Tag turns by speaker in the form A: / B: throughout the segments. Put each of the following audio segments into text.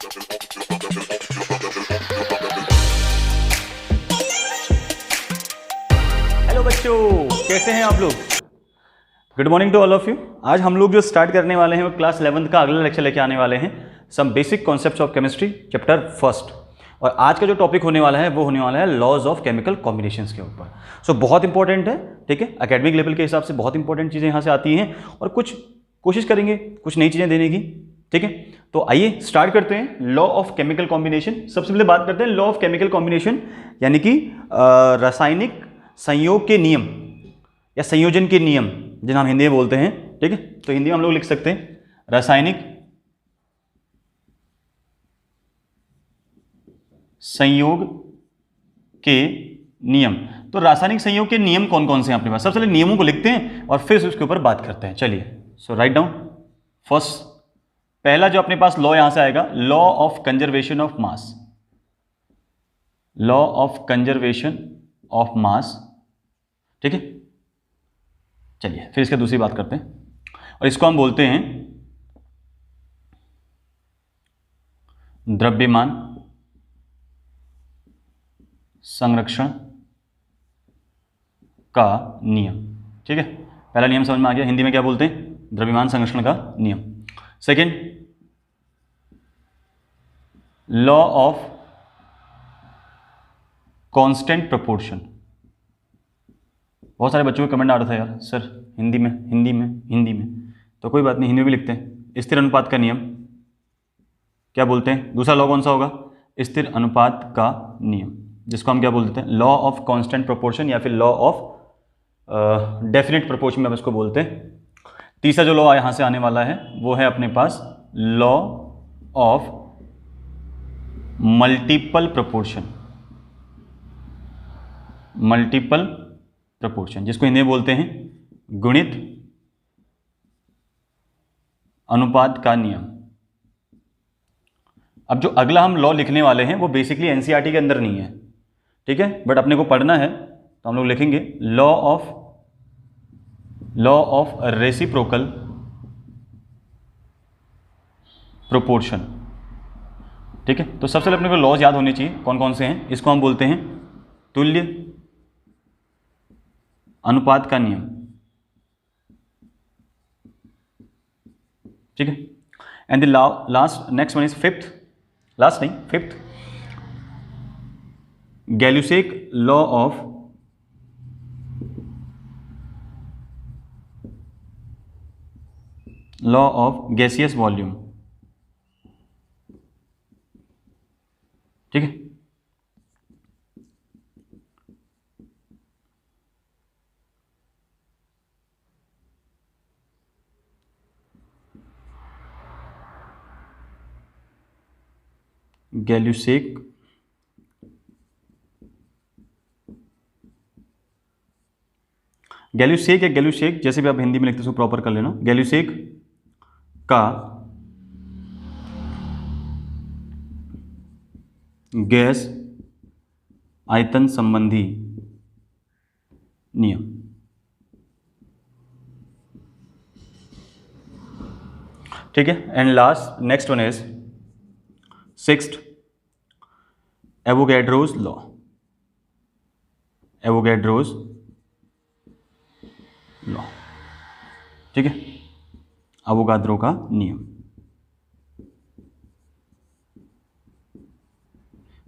A: Hello बच्चों, कैसे हैं आप लोग? Good morning to all of you. आज हम लोग जो स्टार्ट करने वाले हैं वो क्लास 11th का अगला लेक्चर लेके आने वाले हैं, some basic concepts of chemistry chapter first. और आज का जो टॉपिक होने वाला है वो होने वाला है लॉज ऑफ केमिकल कॉम्बिनेशंस के ऊपर। सो बहुत इंपॉर्टेंट है, ठीक है। एकेडमिक लेवल के हिसाब से बहुत इंपॉर्टेंट चीज़ें यहाँ से आती हैं और कुछ कोशिश करेंगे कुछ नई चीज़ें देने की, ठीक है। तो आइए स्टार्ट करते हैं लॉ ऑफ केमिकल कॉम्बिनेशन। सबसे पहले बात करते हैं लॉ ऑफ केमिकल कॉम्बिनेशन, यानी कि रासायनिक संयोग के नियम या संयोजन के नियम जिन्हें हम हिंदी में बोलते हैं, ठीक है। तो हिंदी में हम लोग लिख सकते हैं रासायनिक संयोग के नियम। तो रासायनिक संयोग के नियम कौन कौन से हैं अपने पास? सबसे पहले नियमों को लिखते हैं और फिर उसके ऊपर बात करते हैं। चलिए, सो राइट डाउन। फर्स्ट, पहला जो अपने पास लॉ यहां से आएगा, law of conservation of mass. Law of conservation of मास, ठीक है। चलिए फिर इसके दूसरी बात करते हैं और इसको हम बोलते हैं द्रव्यमान संरक्षण का नियम, ठीक है। पहला नियम समझ में आ गया, हिंदी में क्या बोलते हैं? द्रव्यमान संरक्षण का नियम। Second, law of constant proportion. बहुत सारे बच्चों को कमेंट आ रहा था यार सर हिंदी में, तो कोई बात नहीं, हिंदी में भी लिखते हैं। स्थिर अनुपात का नियम क्या बोलते हैं? दूसरा लॉ कौन सा होगा? स्थिर अनुपात का नियम, जिसको हम क्या बोल देते हैं? लॉ ऑफ कांस्टेंट प्रोपोर्शन या फिर लॉ ऑफ डेफिनेट प्रोपोर्शन में हम इसको बोलते हैं। तीसरा जो लॉ यहाँ से आने वाला है वो है अपने पास law of multiple proportion. Multiple proportion, जिसको हिंदी में बोलते हैं गुणित अनुपात का नियम। अब जो अगला हम लॉ लिखने वाले हैं वो बेसिकली एनसीईआरटी के अंदर नहीं है, ठीक है, बट अपने को पढ़ना है तो हम लोग लिखेंगे लॉ ऑफ रेसिप्रोकल प्रोपोर्शन, ठीक है। तो सबसे पहले अपने को लॉज याद होने चाहिए, कौन कौन से हैं। इसको हम बोलते हैं तुल्य अनुपात का नियम, ठीक है। And the last next one is fifth, last नहीं fifth, Gay Lussac law of gaseous volume, ठीक है। गैल्यूसेक या गैल्यूसेक, जैसे भी आप हिंदी में लिखते हैं उसको प्रॉपर कर लेना। गैल्यूसेक का गैस आयतन संबंधी नियम, ठीक है। And last next one is sixth, Avogadro's law. Avogadro's law, ठीक है, अवोगाद्रो का नियम।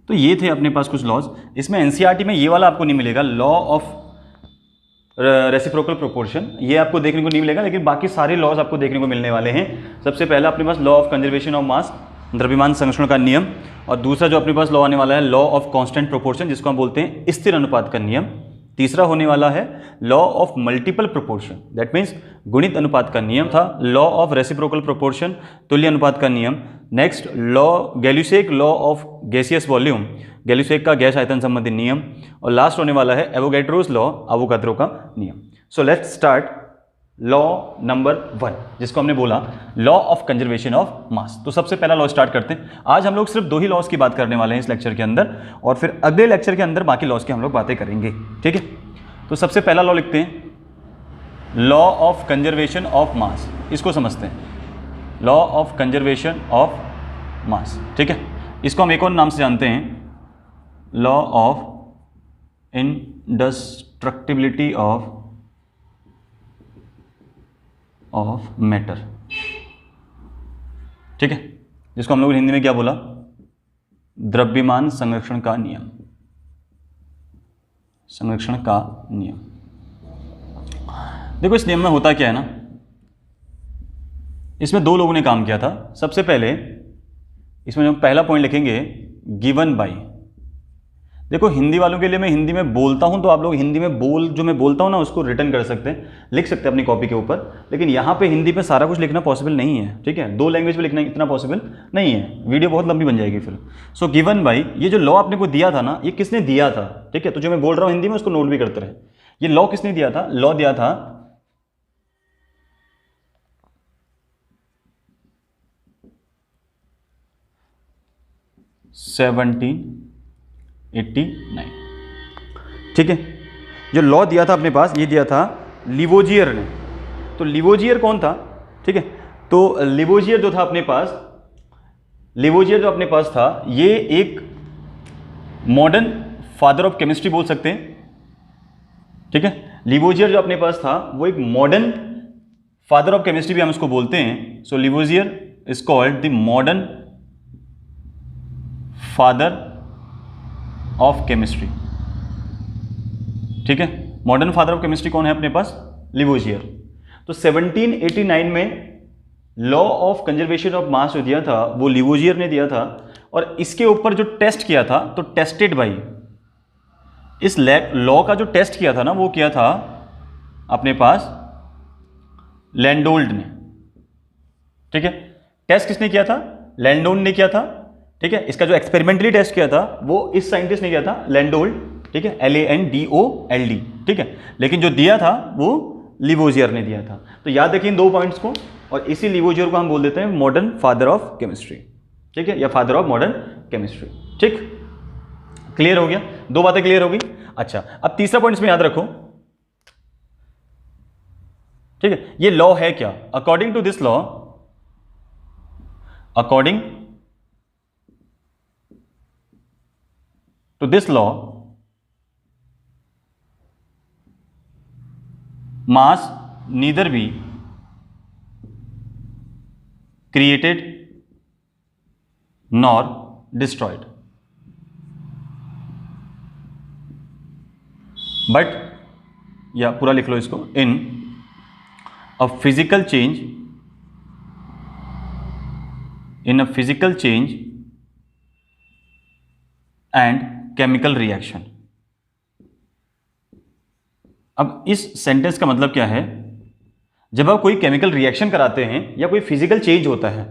A: तो ये थे अपने पास कुछ लॉज। इसमें एनसीईआरटी में ये वाला आपको नहीं मिलेगा, लॉ ऑफ रेसिप्रोकल प्रोपोर्शन, ये आपको देखने को नहीं मिलेगा, लेकिन बाकी सारे लॉज आपको देखने को मिलने वाले हैं। सबसे पहला अपने पास law of conservation of mass, द्रव्यमान संरक्षण का नियम, और दूसरा जो अपने पास लॉ आने वाला है लॉ ऑफ कांस्टेंट प्रोपोर्शन, जिसको हम बोलते हैं स्थिर अनुपात का नियम। तीसरा होने वाला है law of multiple proportion, that means गुणित अनुपात का नियम था। लॉ ऑफ रेसिप्रोकल प्रोपोर्शन, तुल्य अनुपात का नियम। Next law Gay Lussac law of gaseous volume, Gay Lussac का गैस आयतन संबंधी नियम। और लास्ट होने वाला है एवोगैड्रोस लॉ, अवोगाद्रो का नियम। So let's start law number 1, जिसको हमने बोला लॉ ऑफ कंजर्वेशन ऑफ मास। तो सबसे पहला लॉ स्टार्ट करते हैं। आज हम लोग सिर्फ 2 ही लॉज की बात करने वाले हैं इस लेक्चर के अंदर, और फिर अगले लेक्चर के अंदर बाकी लॉज की हम लोग बातें करेंगे, ठीक है। तो सबसे पहला लॉ लिखते हैं लॉ ऑफ कंजर्वेशन ऑफ मास, इसको समझते हैं। लॉ ऑफ कंजर्वेशन ऑफ मास। ठीक है, इसको हम एक और नाम से जानते हैं, लॉ ऑफ इंडस्ट्रक्टिबिलिटी ऑफ मैटर। ठीक है, जिसको हम लोग हिंदी में क्या बोला, द्रव्यमान संरक्षण का नियम, संरक्षण का नियम। देखो इस नियम में होता क्या है ना, इसमें दो लोगों ने काम किया था। सबसे पहले इसमें जो पहला पॉइंट लिखेंगे, गिवन बाय। देखो हिंदी वालों के लिए मैं हिंदी में बोलता हूं तो आप लोग हिंदी में जो मैं बोलता हूं ना उसको रिटर्न कर सकते हैं, लिख सकते हैं अपनी कॉपी के ऊपर, लेकिन यहां पे हिंदी पे सारा कुछ लिखना पॉसिबल नहीं है। ठीक है, दो लैंग्वेज में लिखना इतना पॉसिबल नहीं है, वीडियो बहुत लंबी बन जाएगी फिर। सो गिवन बाय, ये जो लॉ आपने को दिया था ना, ये किसने दिया था? ठीक है, तो जो मैं बोल रहा हूं हिंदी में उसको नोट भी करते रहे। ये लॉ किसने दिया था? लॉ दिया था (1789). ठीक है, जो लॉ दिया था अपने पास, ये दिया था लिवोजियर ने। तो लिवोजियर कौन था? ठीक है, तो लिवोजियर जो था अपने पास, लिवोजियर जो अपने पास था, ये एक मॉडर्न फादर ऑफ केमिस्ट्री बोल सकते हैं। ठीक है, लिवोजियर जो अपने पास था वो एक मॉडर्न फादर ऑफ केमिस्ट्री भी हम उसको बोलते हैं। So Lavoisier is called the modern father of chemistry. ठीक है, मॉडर्न फादर ऑफ केमिस्ट्री कौन है अपने पास? लिवोजियर। तो 1789 में लॉ ऑफ कंजर्वेशन ऑफ मास जो दिया था वो लिवोजियर ने दिया था, और इसके ऊपर जो टेस्ट किया था, तो टेस्टेड बाई, इस लॉ का जो टेस्ट किया था ना, वो किया था अपने पास लैंडोल्ड ने। ठीक है, टेस्ट किसने किया था? लैंडोल्ड ने किया था। ठीक है, इसका जो एक्सपेरिमेंटली टेस्ट किया था वो इस साइंटिस्ट ने किया था, लैंडोल्ड। ठीक है, LANDOLD। ठीक है, लेकिन जो दिया था वो लिवोजियर ने दिया था। तो याद रखिए इन दो पॉइंट्स को, और इसी लिवोजियर को हम बोल देते हैं मॉडर्न फादर ऑफ केमिस्ट्री। ठीक है, या फादर ऑफ मॉडर्न केमिस्ट्री। ठीक, क्लियर हो गया? दो बातें क्लियर हो गई। अच्छा, अब तीसरा पॉइंट इसमें याद रखो। ठीक है, ये लॉ है क्या? According to this law, according to this law, mass neither be created nor destroyed, but, या पूरा लिख लो इसको, in a physical change, in a physical change and chemical reaction. अब इस सेंटेंस का मतलब क्या है? जब आप कोई केमिकल रिएक्शन कराते हैं या कोई फिजिकल चेंज होता है,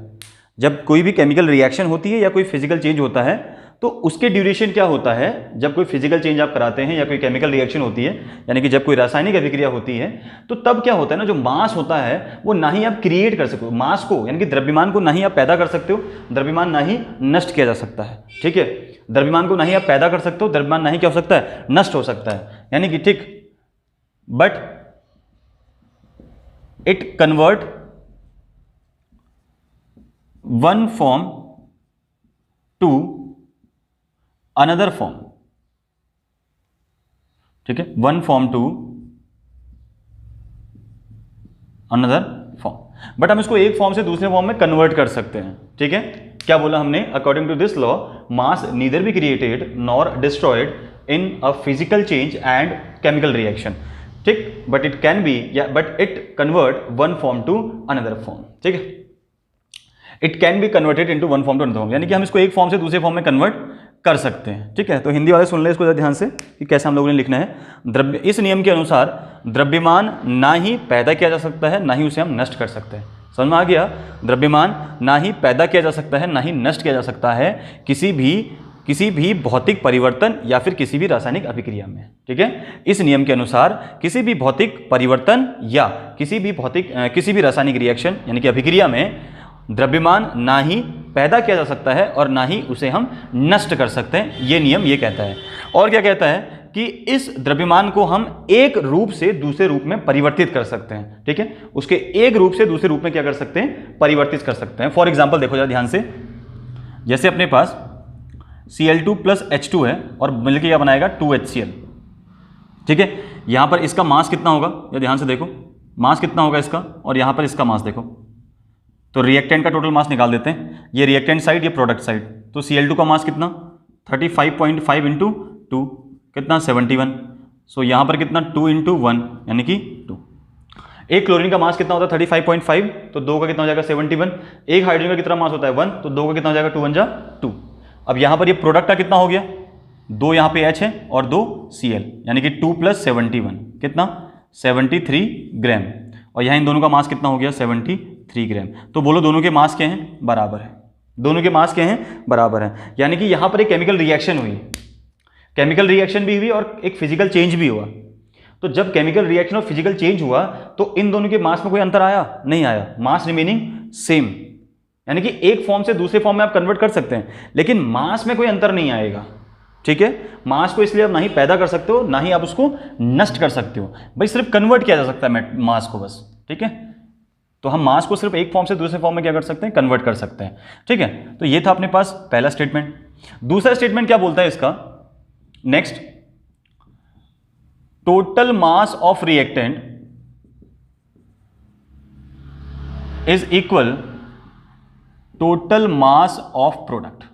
A: जब कोई भी केमिकल रिएक्शन होती है या कोई फिजिकल चेंज होता है, तो उसके ड्यूरेशन क्या होता है? जब कोई फिजिकल चेंज आप कराते हैं या कोई केमिकल रिएक्शन होती है, यानी कि जब कोई रासायनिक अभिक्रिया होती है, तो तब क्या होता है ना, जो मास होता है वो ना ही आप क्रिएट कर सकते हो, मास को यानी कि द्रव्यमान को ना ही आप पैदा कर सकते हो, द्रव्यमान ना ही नष्ट किया जा सकता है। ठीक है, द्रव्यमान को ना ही आप पैदा कर सकते हो, द्रव्यमान ना ही क्या हो सकता है? नष्ट हो सकता है। यानी कि ठीक, but it convert one form to another form. ठीक है, one form to another form, but हम इसको एक फॉर्म से दूसरे फॉर्म में कन्वर्ट कर सकते हैं। ठीक है, क्या बोला हमने? According to this law, mass neither be created nor destroyed in a physical change and chemical reaction. ठीक, बट इट कैन बी, या but it convert one form to another form. ठीक है, it can be converted into one form to another form, यानी कि हम इसको एक form से दूसरे फॉर्म में कन्वर्ट कर सकते हैं। ठीक है, तो हिंदी वाले सुन ले इसको ध्यान से कि कैसे हम लोगों ने लिखना है। इस नियम के अनुसार द्रव्यमान ना ही पैदा किया जा सकता है, ना ही उसे हम नष्ट कर सकते हैं। समझ में आ गया? द्रव्यमान ना ही पैदा किया जा सकता है, ना ही नष्ट किया जा सकता है किसी भी भौतिक परिवर्तन या फिर किसी भी रासायनिक अभिक्रिया में। ठीक है, इस नियम के अनुसार किसी भी भौतिक परिवर्तन या किसी भी रासायनिक रिएक्शन यानी कि अभिक्रिया में द्रव्यमान ना ही पैदा किया जा सकता है और ना ही उसे हम नष्ट कर सकते हैं। ये नियम ये कहता है। और क्या कहता है कि इस द्रव्यमान को हम एक रूप से दूसरे रूप में परिवर्तित कर सकते हैं। ठीक है, उसके एक रूप से दूसरे रूप में क्या कर सकते हैं? परिवर्तित कर सकते हैं। फॉर एग्जाम्पल देखो जरा ध्यान से, जैसे अपने पास Cl2 प्लस H2 है और मिलके क्या बनाएगा 2HCl, ठीक है। यहाँ पर इसका मास कितना होगा, या ध्यान से देखो मास कितना होगा इसका, और यहाँ पर इसका मास देखो, तो रिएक्टेंट का टोटल मास निकाल देते हैं, ये रिएक्टेंट साइड ये प्रोडक्ट साइड। तो Cl2 का मास कितना 35.5 इंटू 2 कितना 71, सो यहाँ पर कितना 2 इंटू 1 यानी कि 2। एक क्लोरीन का मास कितना होता है 35.5, तो 2 का कितना हो जाएगा 71। एक हाइड्रोजन का कितना मास होता है 1, तो 2 का कितना हो जाएगा 2 1 जा 2। अब यहाँ पर ये प्रोडक्ट का कितना हो गया, 2 यहाँ पे H है और 2 Cl, यानी कि 2 प्लस 71 कितना 73 ग्राम, और यहाँ इन दोनों का मास कितना हो गया 73 ग्राम। तो बोलो दोनों के मास क्या हैं, बराबर है, दोनों के मास क्या हैं, बराबर है। यानी कि यहाँ पर एक केमिकल रिएक्शन हुई, केमिकल रिएक्शन भी हुई और एक फिजिकल चेंज भी हुआ। तो जब केमिकल रिएक्शन और फिजिकल चेंज हुआ तो इन दोनों के मास में कोई अंतर आया, नहीं आया, मास रिमेनिंग सेम, यानी कि एक फॉर्म से दूसरे फॉर्म में आप कन्वर्ट कर सकते हैं, लेकिन मास में कोई अंतर नहीं आएगा, ठीक है। मास को इसलिए आप ना ही पैदा कर सकते हो ना ही आप उसको नष्ट कर सकते हो, भाई सिर्फ कन्वर्ट किया जा सकता है मास को बस, ठीक है। तो हम मास को सिर्फ एक फॉर्म से दूसरे फॉर्म में क्या कर सकते हैं, कन्वर्ट कर सकते हैं, ठीक है। तो ये था अपने पास पहला स्टेटमेंट। दूसरा स्टेटमेंट क्या बोलता है इसका, next, total mass of reactant is equal total mass of product.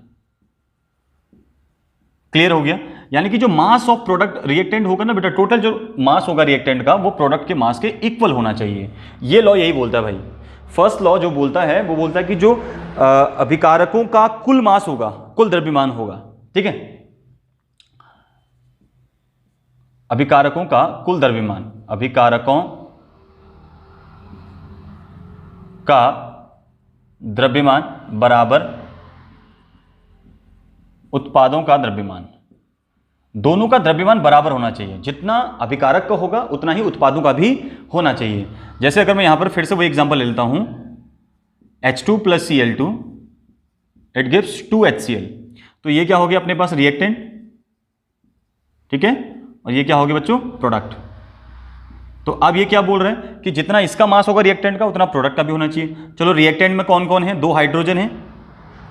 A: Clear हो गया, यानी कि जो मास ऑफ प्रोडक्ट रिएक्टेंट होगा ना बेटा, टोटल जो मास होगा रिएक्टेंट का वो प्रोडक्ट के मास के इक्वल होना चाहिए। ये लॉ यही बोलता है भाई, फर्स्ट लॉ जो बोलता है वो बोलता है कि जो अभिकारकों का कुल मास होगा, कुल द्रव्यमान होगा, ठीक है, अभिकारकों का कुल द्रव्यमान, अभिकारकों का द्रव्यमान बराबर उत्पादों का द्रव्यमान, दोनों का द्रव्यमान बराबर होना चाहिए, जितना अभिकारक का होगा उतना ही उत्पादों का भी होना चाहिए। जैसे अगर मैं यहां पर फिर से वो एग्जांपल ले लेता हूं, H2 plus Cl2 it gives 2HCl, तो ये क्या हो गया अपने पास रिएक्टेंट, ठीक है, और ये क्या हो गया बच्चों प्रोडक्ट। तो अब ये क्या बोल रहे हैं कि जितना इसका मास होगा रिएक्टेंट का उतना प्रोडक्ट का भी होना चाहिए। चलो रिएक्टेंट में कौन कौन है, 2 हाइड्रोजन है,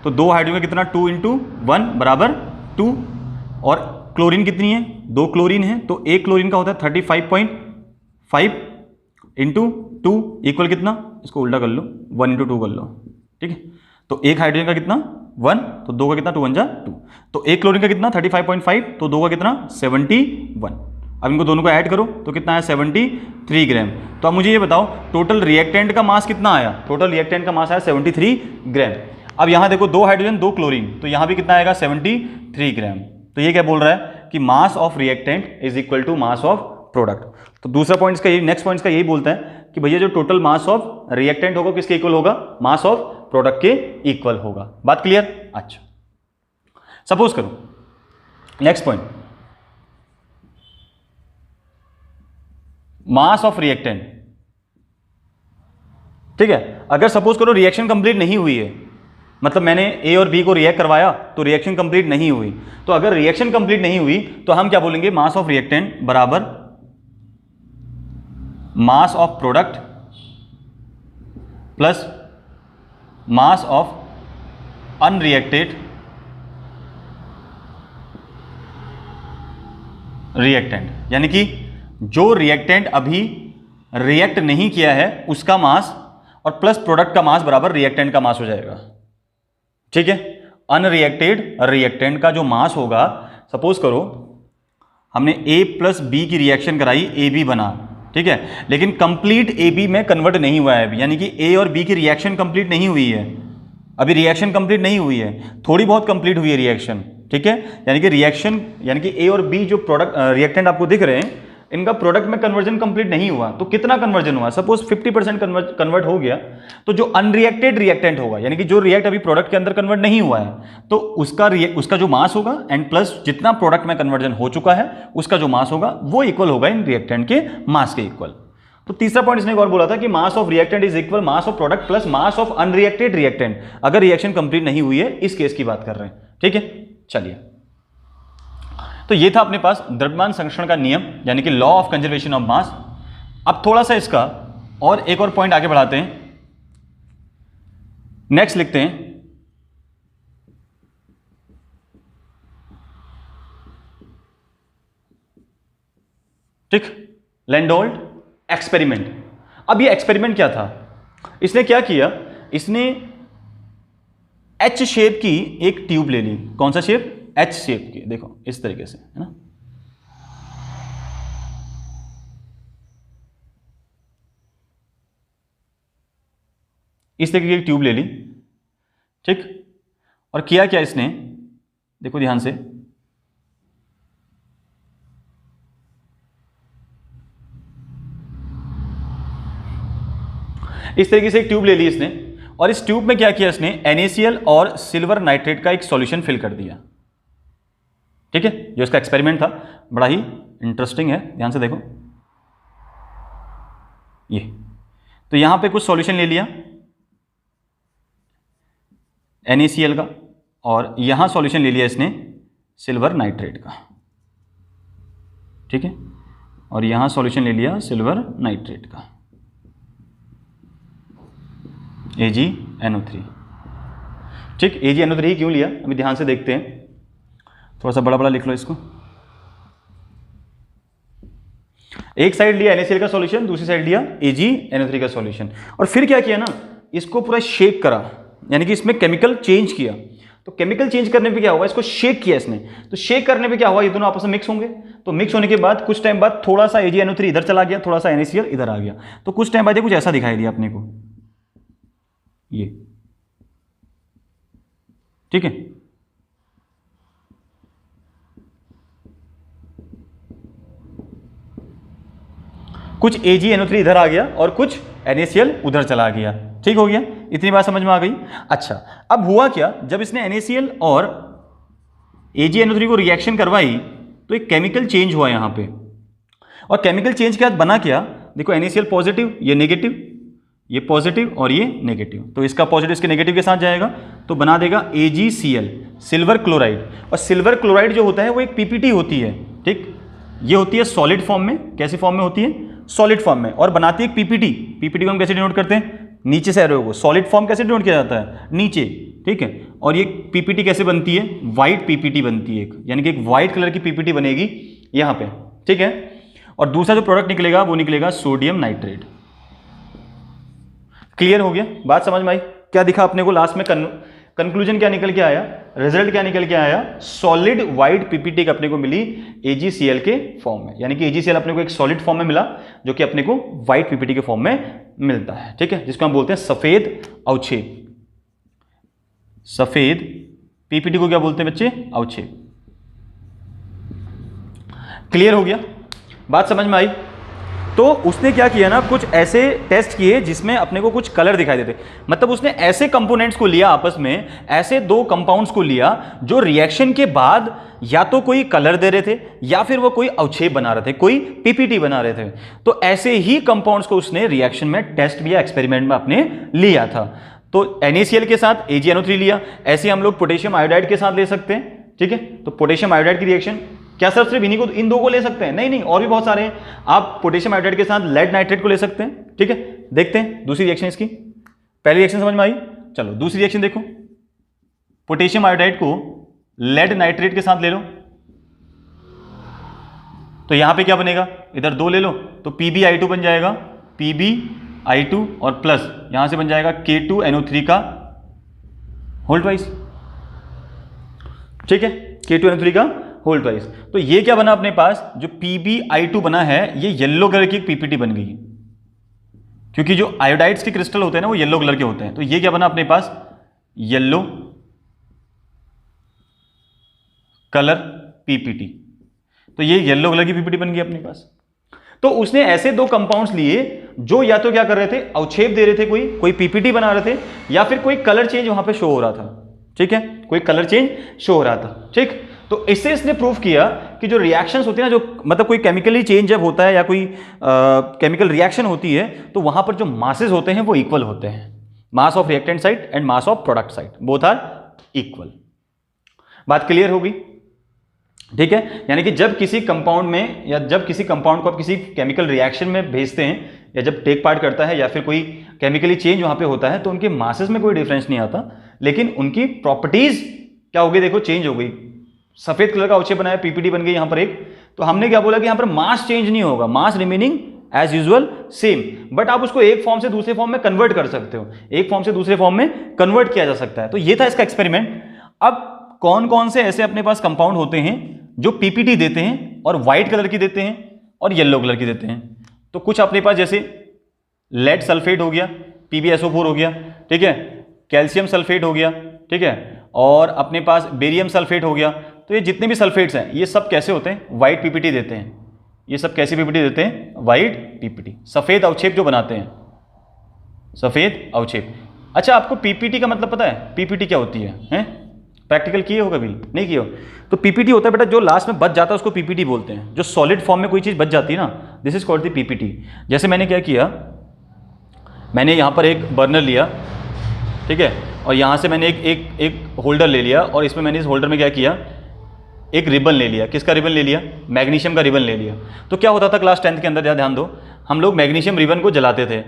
A: तो 2 हाइड्रोजन कितना 2 इंटू 1 बराबर 2, और क्लोरीन कितनी है 2 क्लोरीन है, तो एक क्लोरीन का होता है 35.5 इंटू 2 इक्वल कितना, इसको उल्टा कर लो 1 इंटू 2 कर लो, ठीक है। तो एक हाइड्रोजन का कितना 1, तो 2 का कितना 2 1 जा 2, तो एक क्लोरीन का कितना 35.5, तो 2 का कितना 71। अब इनको दोनों को ऐड करो तो कितना आया 73 ग्राम। तो अब मुझे ये बताओ टोटल रिएक्टेंट का मास कितना आया, टोटल रिएक्टेंट का मास आया 73 ग्राम। अब यहाँ देखो 2 हाइड्रोजन 2 क्लोरीन, तो यहाँ भी कितना आएगा 73 ग्राम। तो ये क्या बोल रहा है कि mass of reactant is equal to mass of product. तो दूसरा पॉइंट का यही, नेक्स्ट पॉइंट का यही बोलता है कि भैया जो टोटल मास ऑफ रिएक्टेंट होगा किसके इक्वल होगा, मास ऑफ प्रोडक्ट के इक्वल होगा। बात क्लियर। अच्छा सपोज करो next point, mass of reactant, ठीक है। अगर सपोज करो रिएक्शन कंप्लीट नहीं हुई है, मतलब मैंने ए और बी को रिएक्ट करवाया तो रिएक्शन कंप्लीट नहीं हुई, तो अगर रिएक्शन कंप्लीट नहीं हुई तो हम क्या बोलेंगे, मास ऑफ रिएक्टेंट बराबर मास of product plus mass of unreacted reactant, यानी कि जो रिएक्टेंट अभी रिएक्ट नहीं किया है उसका मास और प्लस प्रोडक्ट का मास बराबर रिएक्टेंट का मास हो जाएगा, ठीक है। अनरिएक्टेड रिएक्टेंट का जो मास होगा, सपोज करो हमने ए प्लस बी की रिएक्शन कराई, ए बी बना, ठीक है, लेकिन कंप्लीट ए बी में कन्वर्ट नहीं हुआ है अभी, यानी कि ए और बी की रिएक्शन कंप्लीट नहीं हुई है, अभी रिएक्शन कंप्लीट नहीं हुई है, थोड़ी बहुत कंप्लीट हुई है रिएक्शन, ठीक है। यानी कि रिएक्शन, यानी कि ए और बी जो प्रोडक्ट रिएक्टेंट आपको दिख रहे हैं इनका प्रोडक्ट में कन्वर्जन कंप्लीट नहीं हुआ, तो कितना कन्वर्जन हुआ, सपोज 50% कन्वर्ट हो गया, तो जो अनरिएक्टेड रिएक्टेंट होगा, यानी कि जो रिएक्ट अभी प्रोडक्ट के अंदर कन्वर्ट नहीं हुआ है, तो उसका जो मास होगा एंड प्लस जितना प्रोडक्ट में कन्वर्जन हो चुका है उसका जो मास होगा वो इक्वल होगा इन रिएक्टेंट के मास के इक्वल। तो तीसरा पॉइंट इसने एक और बोला था कि mass of reactant is equal mass of product plus mass of unreacted reactant, अगर रिएक्शन कंप्लीट नहीं हुई है, इस केस की बात कर रहे हैं, ठीक है। चलिए, तो ये था अपने पास द्रव्यमान संरक्षण का नियम, यानी कि लॉ ऑफ कंजर्वेशन ऑफ मास। अब थोड़ा सा इसका और एक और पॉइंट आगे बढ़ाते हैं, नेक्स्ट लिखते हैं ठीक, लैंडोल्ट एक्सपेरिमेंट। अब ये एक्सपेरिमेंट क्या था, इसने क्या किया, इसने एच शेप की एक ट्यूब ले ली। कौन सा शेप, एच शेप की, देखो इस तरीके से, है ना। इस तरीके की एक ट्यूब ले ली, ठीक, और किया क्या इसने, देखो ध्यान से, इस तरीके से एक ट्यूब ले ली इसने, और इस ट्यूब में क्या किया इसने, NaCl और सिल्वर नाइट्रेट का एक सॉल्यूशन फिल कर दिया। ठीक है, जो इसका एक्सपेरिमेंट था बड़ा ही इंटरेस्टिंग है, ध्यान से देखो। ये तो यहां पे कुछ सॉल्यूशन ले लिया NaCl का, और यहां सॉल्यूशन ले लिया इसने सिल्वर नाइट्रेट का, ठीक है, और यहां सॉल्यूशन ले लिया सिल्वर नाइट्रेट का, AgNO3। ठीक, AgNO3 क्यों लिया, अभी ध्यान से देखते हैं, थोड़ा सा बड़ा बड़ा लिख लो इसको। एक साइड लिया NaCl का सॉल्यूशन, दूसरी साइड लिया AgNO3 का सॉल्यूशन, और फिर क्या किया ना, इसको पूरा शेक करा, यानी कि इसमें केमिकल चेंज किया। तो केमिकल चेंज करने पे क्या हुआ, इसको शेक किया इसने, तो शेक करने पे क्या हुआ, ये दोनों आपस में मिक्स होंगे। तो मिक्स होने के बाद कुछ टाइम बाद थोड़ा सा AgNO3 इधर चला गया, थोड़ा सा NaCl इधर आ गया, तो कुछ टाइम बाद ये कुछ ऐसा दिखाई दिया अपने को, ये, ठीक है। कुछ AgNO3 इधर आ गया और कुछ NaCl उधर चला गया, ठीक हो गया, इतनी बात समझ में आ गई। अच्छा, अब हुआ क्या, जब इसने NaCl और AgNO3 को रिएक्शन करवाई तो एक केमिकल चेंज हुआ यहां पे, और केमिकल चेंज के बाद बना क्या, देखो NaCl पॉजिटिव, ये नेगेटिव, ये पॉजिटिव और ये नेगेटिव, तो इसका पॉजिटिव इसके नेगेटिव के साथ जाएगा तो बना देगा AgCl, सिल्वर क्लोराइड। और सिल्वर क्लोराइड जो होता है वो एक PPT होती है, ठीक, ये होती है सॉलिड फॉर्म में। कैसी फॉर्म में होती है, सॉलिड फॉर्म में, और बनाती है एक PPT को हम कैसे डिनोट करते हैं, नीचे से एरो को, सॉलिड फॉर्म कैसे डिनोट किया जाता है, नीचे, ठीक है। और ये PPT कैसे बनती है, व्हाइट PPT बनती है एक, यानी कि एक व्हाइट कलर की PPT बनेगी यहां पे, ठीक है। और दूसरा जो प्रोडक्ट निकलेगा वो निकलेगा सोडियम नाइट्रेट। क्लियर हो गया, बात समझ में आई। क्या दिखा अपने को लास्ट में, कंक्लूजन क्या निकल के आया, रिजल्ट क्या निकल के आया, सॉलिड व्हाइट PPT अपने को मिली AgCl के फॉर्म में, यानी कि AgCl अपने को एक सॉलिड फॉर्म में मिला जो कि अपने को व्हाइट PPT के फॉर्म में मिलता है, ठीक है, जिसको हम बोलते हैं सफेद अवक्षेप। सफेद PPT को क्या बोलते हैं बच्चे, अवक्षेप। क्लियर हो गया, बात समझ में आई। तो उसने क्या किया ना, कुछ ऐसे टेस्ट किए जिसमें अपने को कुछ कलर दिखाई देते, मतलब उसने ऐसे कंपोनेंट्स को लिया आपस में, ऐसे दो कंपाउंड्स को लिया जो रिएक्शन के बाद या तो कोई कलर दे रहे थे या फिर वो कोई अवक्षेप बना रहे थे, कोई PPT बना रहे थे। तो ऐसे ही कंपाउंड्स को उसने रिएक्शन में टेस्ट या एक्सपेरिमेंट में आपने लिया था। तो NaCl के साथ AgNO3 लिया, ऐसे हम लोग पोटेशियम आयोडाइड के साथ ले सकते हैं, ठीक है। तो पोटेशियम आयोडाइड की रिएक्शन क्या सर, सिर्फ इन दो को ले सकते हैं, नहीं नहीं, और भी बहुत सारे हैं। आप पोटेशियम आयोडाइड के साथ लेड नाइट्रेट को ले सकते हैं, ठीक है। देखते हैं दूसरी रिएक्शन इसकी, पहली रिएक्शन समझ में आई, चलो दूसरी रिएक्शन देखो। पोटेशियम आयोडाइड को लेड नाइट्रेट के साथ ले लो, तो यहां पे क्या बनेगा, इधर दो ले लो तो PbI2 बन जाएगा, PbI2 और प्लस यहां से बन जाएगा K2NO3 का होल ट्वाइस, ठीक है, K2NO3 का होल ट्वाइस। तो ये क्या बना अपने पास, जो PbI2 बना है ये येलो कलर की PPT बन गई, क्योंकि जो आयोडाइड्स के क्रिस्टल होते हैं ना वो येलो कलर के होते हैं। तो ये क्या बना अपने पास, येलो कलर PPT, तो ये येलो कलर की PPT बन गई अपने पास। तो उसने ऐसे दो कंपाउंड्स लिए जो या तो क्या कर रहे थे, अवक्षेप दे रहे थे, कोई PPT बना रहे थे, या फिर कोई कलर चेंज वहां पे शो हो रहा था, ठीक है, कोई कलर चेंज शो हो रहा था, ठीक। तो इससे इसने प्रूव किया कि जो रिएक्शंस होती है ना, जो मतलब कोई केमिकली चेंज जब होता है या कोई केमिकल रिएक्शन होती है, तो वहां पर जो मासेस होते हैं वो इक्वल होते हैं। Mass of reactant side and mass of product side both are equal. बात क्लियर होगी, ठीक है। यानी कि जब किसी कंपाउंड में, या जब किसी कंपाउंड को आप किसी केमिकल रिएक्शन में भेजते हैं, या जब टेक पार्ट करता है, या फिर कोई केमिकली चेंज वहां पे होता है, तो उनके मासेस में कोई डिफरेंस नहीं आता, लेकिन उनकी प्रॉपर्टीज क्या हो गई, देखो चेंज हो गई। सफेद कलर का अवक्षेप बनाया, PPT बन गई यहां पर एक, तो हमने क्या बोला कि यहाँ पर मास चेंज नहीं होगा, mass remaining as usual same, but आप उसको एक फॉर्म से दूसरे फॉर्म में कन्वर्ट कर सकते हो, एक फॉर्म से दूसरे फॉर्म में कन्वर्ट किया जा सकता है। तो ये था इसका एक्सपेरिमेंट। अब कौन कौन से ऐसे अपने पास कंपाउंड होते हैं जो पीपीटी देते हैं और व्हाइट कलर की देते हैं और येलो कलर की देते हैं? तो कुछ अपने पास जैसे लेड सल्फेट हो गया, PbSO4 हो गया, ठीक है, कैल्शियम सल्फेट हो गया, ठीक है, और अपने पास बेरियम सल्फेट हो गया। तो ये जितने भी सल्फेट्स हैं ये सब कैसे होते हैं? व्हाइट पीपीटी देते हैं। ये सब कैसी पीपीटी देते हैं? व्हाइट पीपीटी, सफेद अवक्षेप जो बनाते हैं, सफेद अवक्षेप। अच्छा, आपको पीपीटी का मतलब पता है? पीपीटी क्या होती है? हैं? प्रैक्टिकल किए हो कभी? नहीं किए हो? तो पीपीटी होता है बेटा जो लास्ट में बच जाता है उसको पीपीटी बोलते हैं। जो सॉलिड फॉर्म में कोई चीज़ बच जाती है ना, this is called the PPT. जैसे मैंने क्या किया, मैंने यहाँ पर एक बर्नर लिया, ठीक है, और यहाँ से मैंने एक होल्डर ले लिया और इसमें मैंने इस होल्डर में क्या किया, एक रिबन ले लिया। किसका रिबन ले लिया? मैग्नीशियम का रिबन ले लिया। तो क्या होता था क्लास 10th के अंदर, ध्यान दो, हम लोग मैग्नीशियम रिबन को जलाते थे,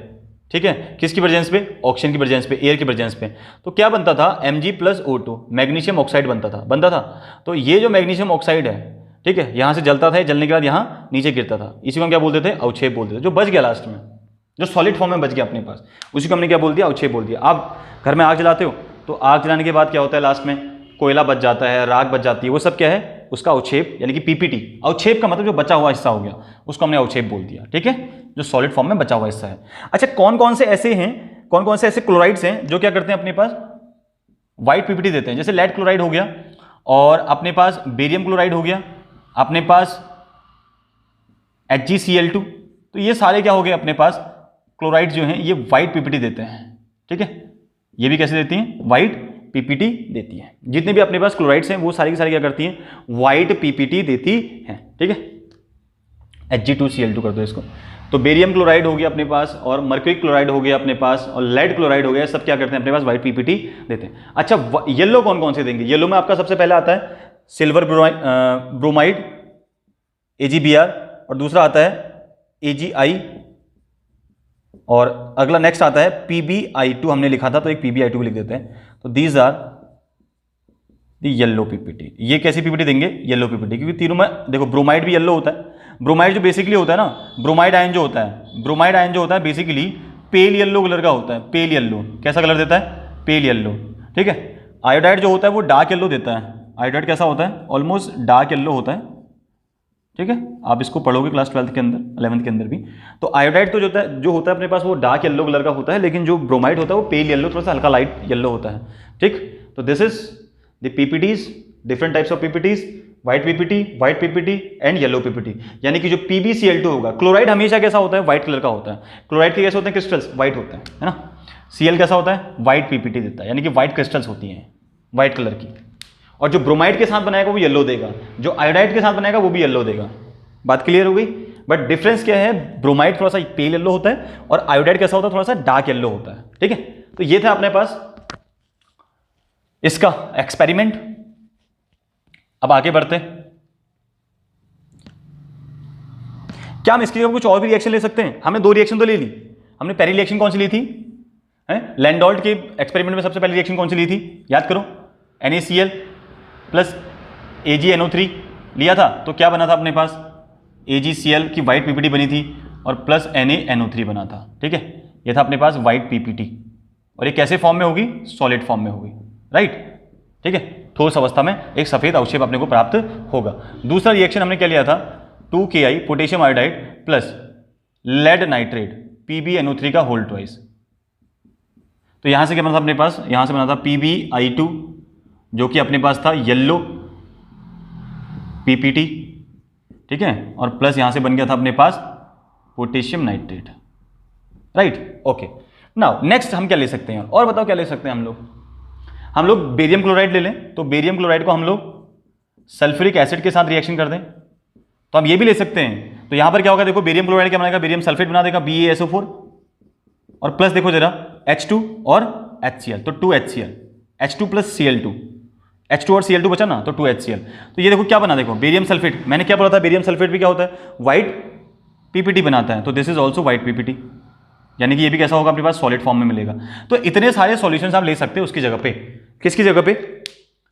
A: ठीक है, किसकी प्रेजेंस पे? ऑक्सीजन की प्रेजेंस पे, एयर की प्रेजेंस पे। तो क्या बनता था? Mg+O2, मैग्नीशियम ऑक्साइड बनता था। तो ये जो मैग्नीशियम ऑक्साइड है, ठीक है, यहाँ से जलता था, जलने के बाद यहाँ नीचे गिरता था, इसी को हम क्या बोलते थे? अवक्षेप बोलते थे। जो बच गया लास्ट में, जो सॉलिड फॉर्म में बच गया अपने पास, उसी को हमने क्या बोल दिया? अवक्षेप बोल दिया। आप घर में आग जलाते हो तो आग जलाने के बाद क्या होता है? लास्ट में कोयला बच जाता है, राख बच जाती है, वो सब क्या है? उसका अवक्षेप, यानी कि पीपीटी। अवक्षेप का मतलब जो बचा हुआ हिस्सा हो गया, उसको हमने अवक्षेप बोल दिया, ठीक है, जो सॉलिड फॉर्म में बचा हुआ हिस्सा है। अच्छा, कौन कौन से ऐसे हैं, कौन कौन से ऐसे क्लोराइड्स हैं जो क्या करते हैं? अपने पास व्हाइट पीपीटी देते हैं। जैसे लेड क्लोराइड हो गया, और अपने पास बेरियम क्लोराइड हो गया, अपने पास HgCl2। तो ये सारे क्या हो गए अपने पास? क्लोराइड जो हैं ये व्हाइट पीपीटी देते हैं, ठीक है। ये भी कैसे देती हैं? व्हाइट पीपीटी देती है। जितने भी अपने पास क्लोराइड्स हैं वो सारी की सारी क्या करती हैं? व्हाइट पीपीटी देती हैं, ठीक है। Hg2Cl2 कर दो इसको। तो बेरियम क्लोराइड हो गया अपने पास, और मर्क्यूरी क्लोराइड हो गया अपने पास, और लेड क्लोराइड हो गया, सब क्या करते हैं? अपने पास व्हाइट पीपीटी देते हैं। अच्छा, येलो कौन कौन से देंगे? येलो में आपका सबसे पहले आता है सिल्वर ब्रोमाइड AgBr, और दूसरा आता है AgI, और अगला नेक्स्ट आता है PbI2। हमने लिखा था तो एक PbI2 भी लिख देते हैं। तो these are the yellow PPT. ये कैसी पीपीटी देंगे? येलो पीपीटी, क्योंकि तीनों में देखो ब्रोमाइड भी येलो होता है। ब्रोमाइड जो बेसिकली होता है ना, ब्रोमाइड आयन जो होता है, ब्रोमाइड आयन जो होता है बेसिकली पेल येलो कलर का होता है। पेल येलो कैसा कलर देता है? पेल येलो, ठीक है। आयोडाइड जो होता है वो डार्क येलो देता है। आयोडाइड कैसा होता है? ऑलमोस्ट डार्क येलो होता है, ठीक है। आप इसको पढ़ोगे क्लास 12th के अंदर, 11th के अंदर भी। तो आयोडाइड तो जो होता है अपने पास वो डार्क येलो कलर का होता है, लेकिन जो ब्रोमाइड होता है वो पेल येलो, थोड़ा सा हल्का लाइट येलो होता है, ठीक। तो this is the PPTs, different types of PPTs, white PPT and yellow PPT. यानी कि जो PbCl2 होगा, क्लोराइड हमेशा कैसा होता है? व्हाइट कलर का होता है। क्लोराइड के कैसे होते हैं? क्रिस्टल्स व्हाइट होते हैं, है ना। Cl कैसा होता है? व्हाइट पीपीटी देता है, यानी कि व्हाइट क्रिस्टल्स होती हैं व्हाइट कलर की। और जो ब्रोमाइड के साथ बनाएगा वो येलो देगा, जो आयोडाइड के साथ बनाएगा वो भी येलो देगा। बात क्लियर हो गई? बट डिफरेंस क्या है? ब्रोमाइड थोड़ा सा पेल येलो होता है और आयोडाइड कैसा होता है? थोड़ा सा डार्क येलो होता है, ठीक है। तो ये था अपने पास इसका एक्सपेरिमेंट। अब आगे बढ़ते हैं। क्या हम इसकी जगह कुछ और भी रिएक्शन ले सकते हैं? हमने 2 रिएक्शन तो ले ली। हमने पहली रिएक्शन कौन सी ली थी? लैंडोल्ट के एक्सपेरिमेंट में सबसे पहली रिएक्शन कौन सी ली थी? याद करो, NaCl प्लस AgNO3 लिया था। तो क्या बना था अपने पास? AgCl की व्हाइट पीपीटी बनी थी और प्लस NaNO3 बना था, ठीक है। ये था अपने पास व्हाइट पीपीटी, और ये कैसे फॉर्म में होगी? सॉलिड फॉर्म में होगी, राइट, ठीक है। ठोस अवस्था में एक सफेद अवक्षेप अपने को प्राप्त होगा। दूसरा रिएक्शन हमने क्या लिया था? 2Ki potassium iodide plus lead nitrate PbNO3 का होल ट्वाइस। तो यहां से क्या बना था अपने पास? यहां से बना था PbI2, जो कि अपने पास था येलो पीपीटी, ठीक है, और प्लस यहां से बन गया था अपने पास potassium nitrate, right, okay. Now next हम क्या ले सकते हैं? और बताओ क्या ले सकते हैं हम लोग बेरियम क्लोराइड ले लें। तो बेरियम क्लोराइड को हम लोग सल्फ्यूरिक एसिड के साथ रिएक्शन कर दें, तो हम ये भी ले सकते हैं। तो यहां पर क्या होगा? देखो, बेरियम क्लोराइड क्या बनाएगा? बेरियम सल्फेट बना देगा, BaSO4, और प्लस देखो जरा H2 और HCl, तो 2HCl, H2 plus Cl2, H2 और Cl2 बचा ना, तो 2HCl। तो ये देखो क्या बना, देखो बेरियम सल्फेट, मैंने क्या बोला था? बेरियम सल्फेट भी क्या होता है? व्हाइट पीपीटी बनाता है। तो this is also white PPT, यानी कि ये भी कैसा होगा? अपने पास सॉलिड फॉर्म में मिलेगा। तो इतने सारे सॉल्यूशंस आप ले सकते हो उसकी जगह पे। किसकी जगह पे?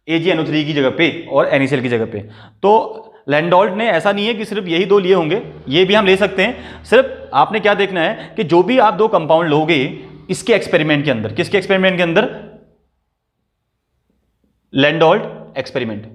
A: AgNO3 की जगह पे और NaCl की जगह पे। तो लैंडोल्ट ने ऐसा नहीं है कि सिर्फ यही दो लिए होंगे, ये भी हम ले सकते हैं। सिर्फ आपने क्या देखना है कि जो भी आप दो कंपाउंड लोगे इसके एक्सपेरिमेंट के अंदर, किसके एक्सपेरिमेंट के अंदर, लैंडोल्ट एक्सपेरिमेंट,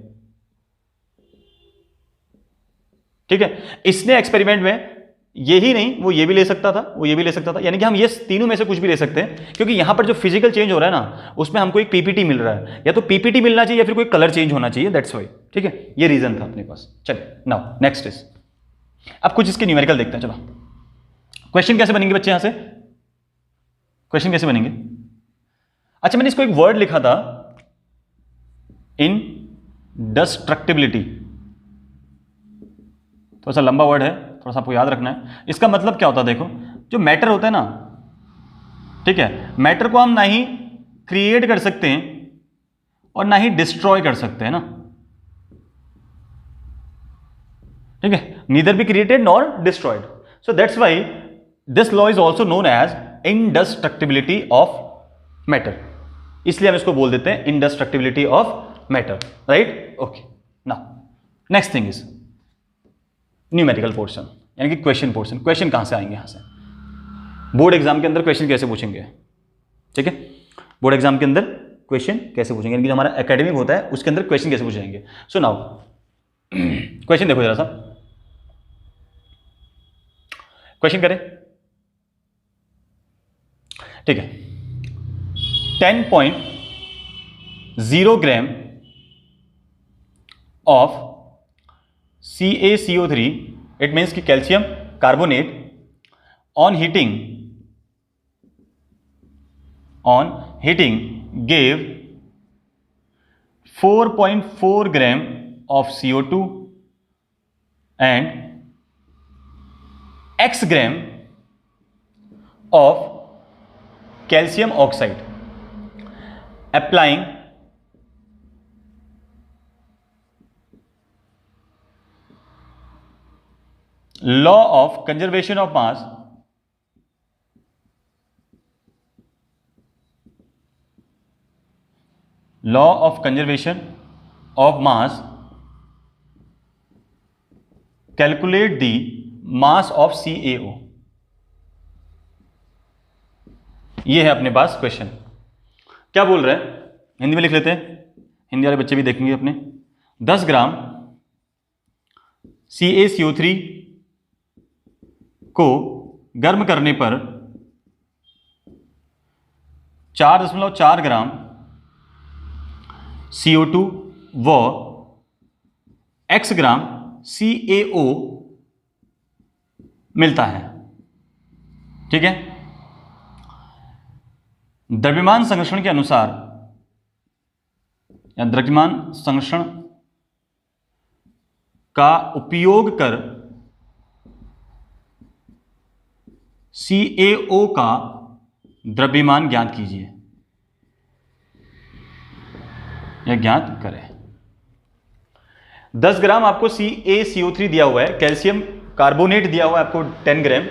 A: ठीक है। इसने एक्सपेरिमेंट में ये ही नहीं, वो ये भी ले सकता था, वो ये भी ले सकता था, यानी कि हम ये तीनों में से कुछ भी ले सकते हैं, क्योंकि यहां पर जो फिजिकल चेंज हो रहा है ना उसमें हमको एक पीपीटी मिल रहा है, या तो पीपीटी मिलना चाहिए या फिर कोई कलर चेंज होना चाहिए, दैट्स वाई, ठीक है। ये रीजन था अपने पास। चलिए नाउ नेक्स्ट इज, अब कुछ इसके न्यूमेरिकल देखते हैं। चलो क्वेश्चन कैसे बनेंगे बच्चे, यहां से क्वेश्चन कैसे बनेंगे। अच्छा, मैंने इसको एक वर्ड लिखा था, इंडस्ट्रक्टिबिलिटी, थोड़ा सा लंबा वर्ड है, थोड़ा सा आपको याद रखना है। इसका मतलब क्या होता है, देखो जो मैटर होता है ना, ठीक है, मैटर को हम ना ही क्रिएट कर सकते हैं और ना ही डिस्ट्रॉय कर सकते हैं ना, ठीक है, neither be created nor destroyed. So that's why this law is also known as indestructibility of matter, इसलिए हम इसको बोल देते हैं indestructibility of matter, right. Okay, now next thing is numerical portion, यानी कि क्वेश्चन पोर्शन। क्वेश्चन कहां से आएंगे, यहां से बोर्ड एग्जाम के अंदर क्वेश्चन कैसे पूछेंगे, ठीक है, बोर्ड एग्जाम के अंदर क्वेश्चन कैसे पूछेंगे, यानी कि जो हमारा एकेडमिक होता है उसके अंदर क्वेश्चन कैसे पूछेंगे। सो नाउ क्वेश्चन देखो जरा सा, क्वेश्चन करें, ठीक है। 10.0 gram of CaCO3, it means कि calcium carbonate on heating gave 4.4 gram of CO2 and X gram of calcium oxide. Applying law of conservation of mass, law of conservation of mass, calculate the mass of CaO. ये है अपने पास question. क्या बोल रहे हैं, हिंदी में लिख लेते हैं, हिंदी वाले बच्चे भी देखेंगे अपने। 10 ग्राम CaCO3 को गर्म करने पर 4.4 ग्राम CO2 व X ग्राम CaO मिलता है, ठीक है। द्रव्यमान संरक्षण के अनुसार या द्रव्यमान संरक्षण का उपयोग कर CaO का द्रव्यमान ज्ञात कीजिए या ज्ञात करें। 10 ग्राम आपको CaCO3 दिया हुआ है, कैल्शियम कार्बोनेट दिया हुआ है आपको 10 ग्राम।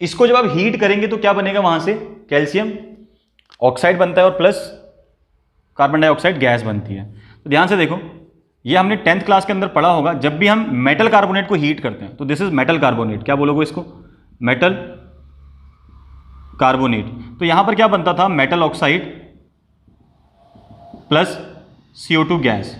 A: इसको जब आप हीट करेंगे तो क्या बनेगा, वहां से कैल्शियम ऑक्साइड बनता है और प्लस कार्बन डाइऑक्साइड गैस बनती है। तो ध्यान से देखो, ये हमने 10th क्लास के अंदर पढ़ा होगा, जब भी हम मेटल कार्बोनेट को हीट करते हैं तो दिस इज मेटल कार्बोनेट, क्या बोलोगे इसको, मेटल कार्बोनेट। तो यहां पर क्या बनता था, metal oxide plus CO2 gas,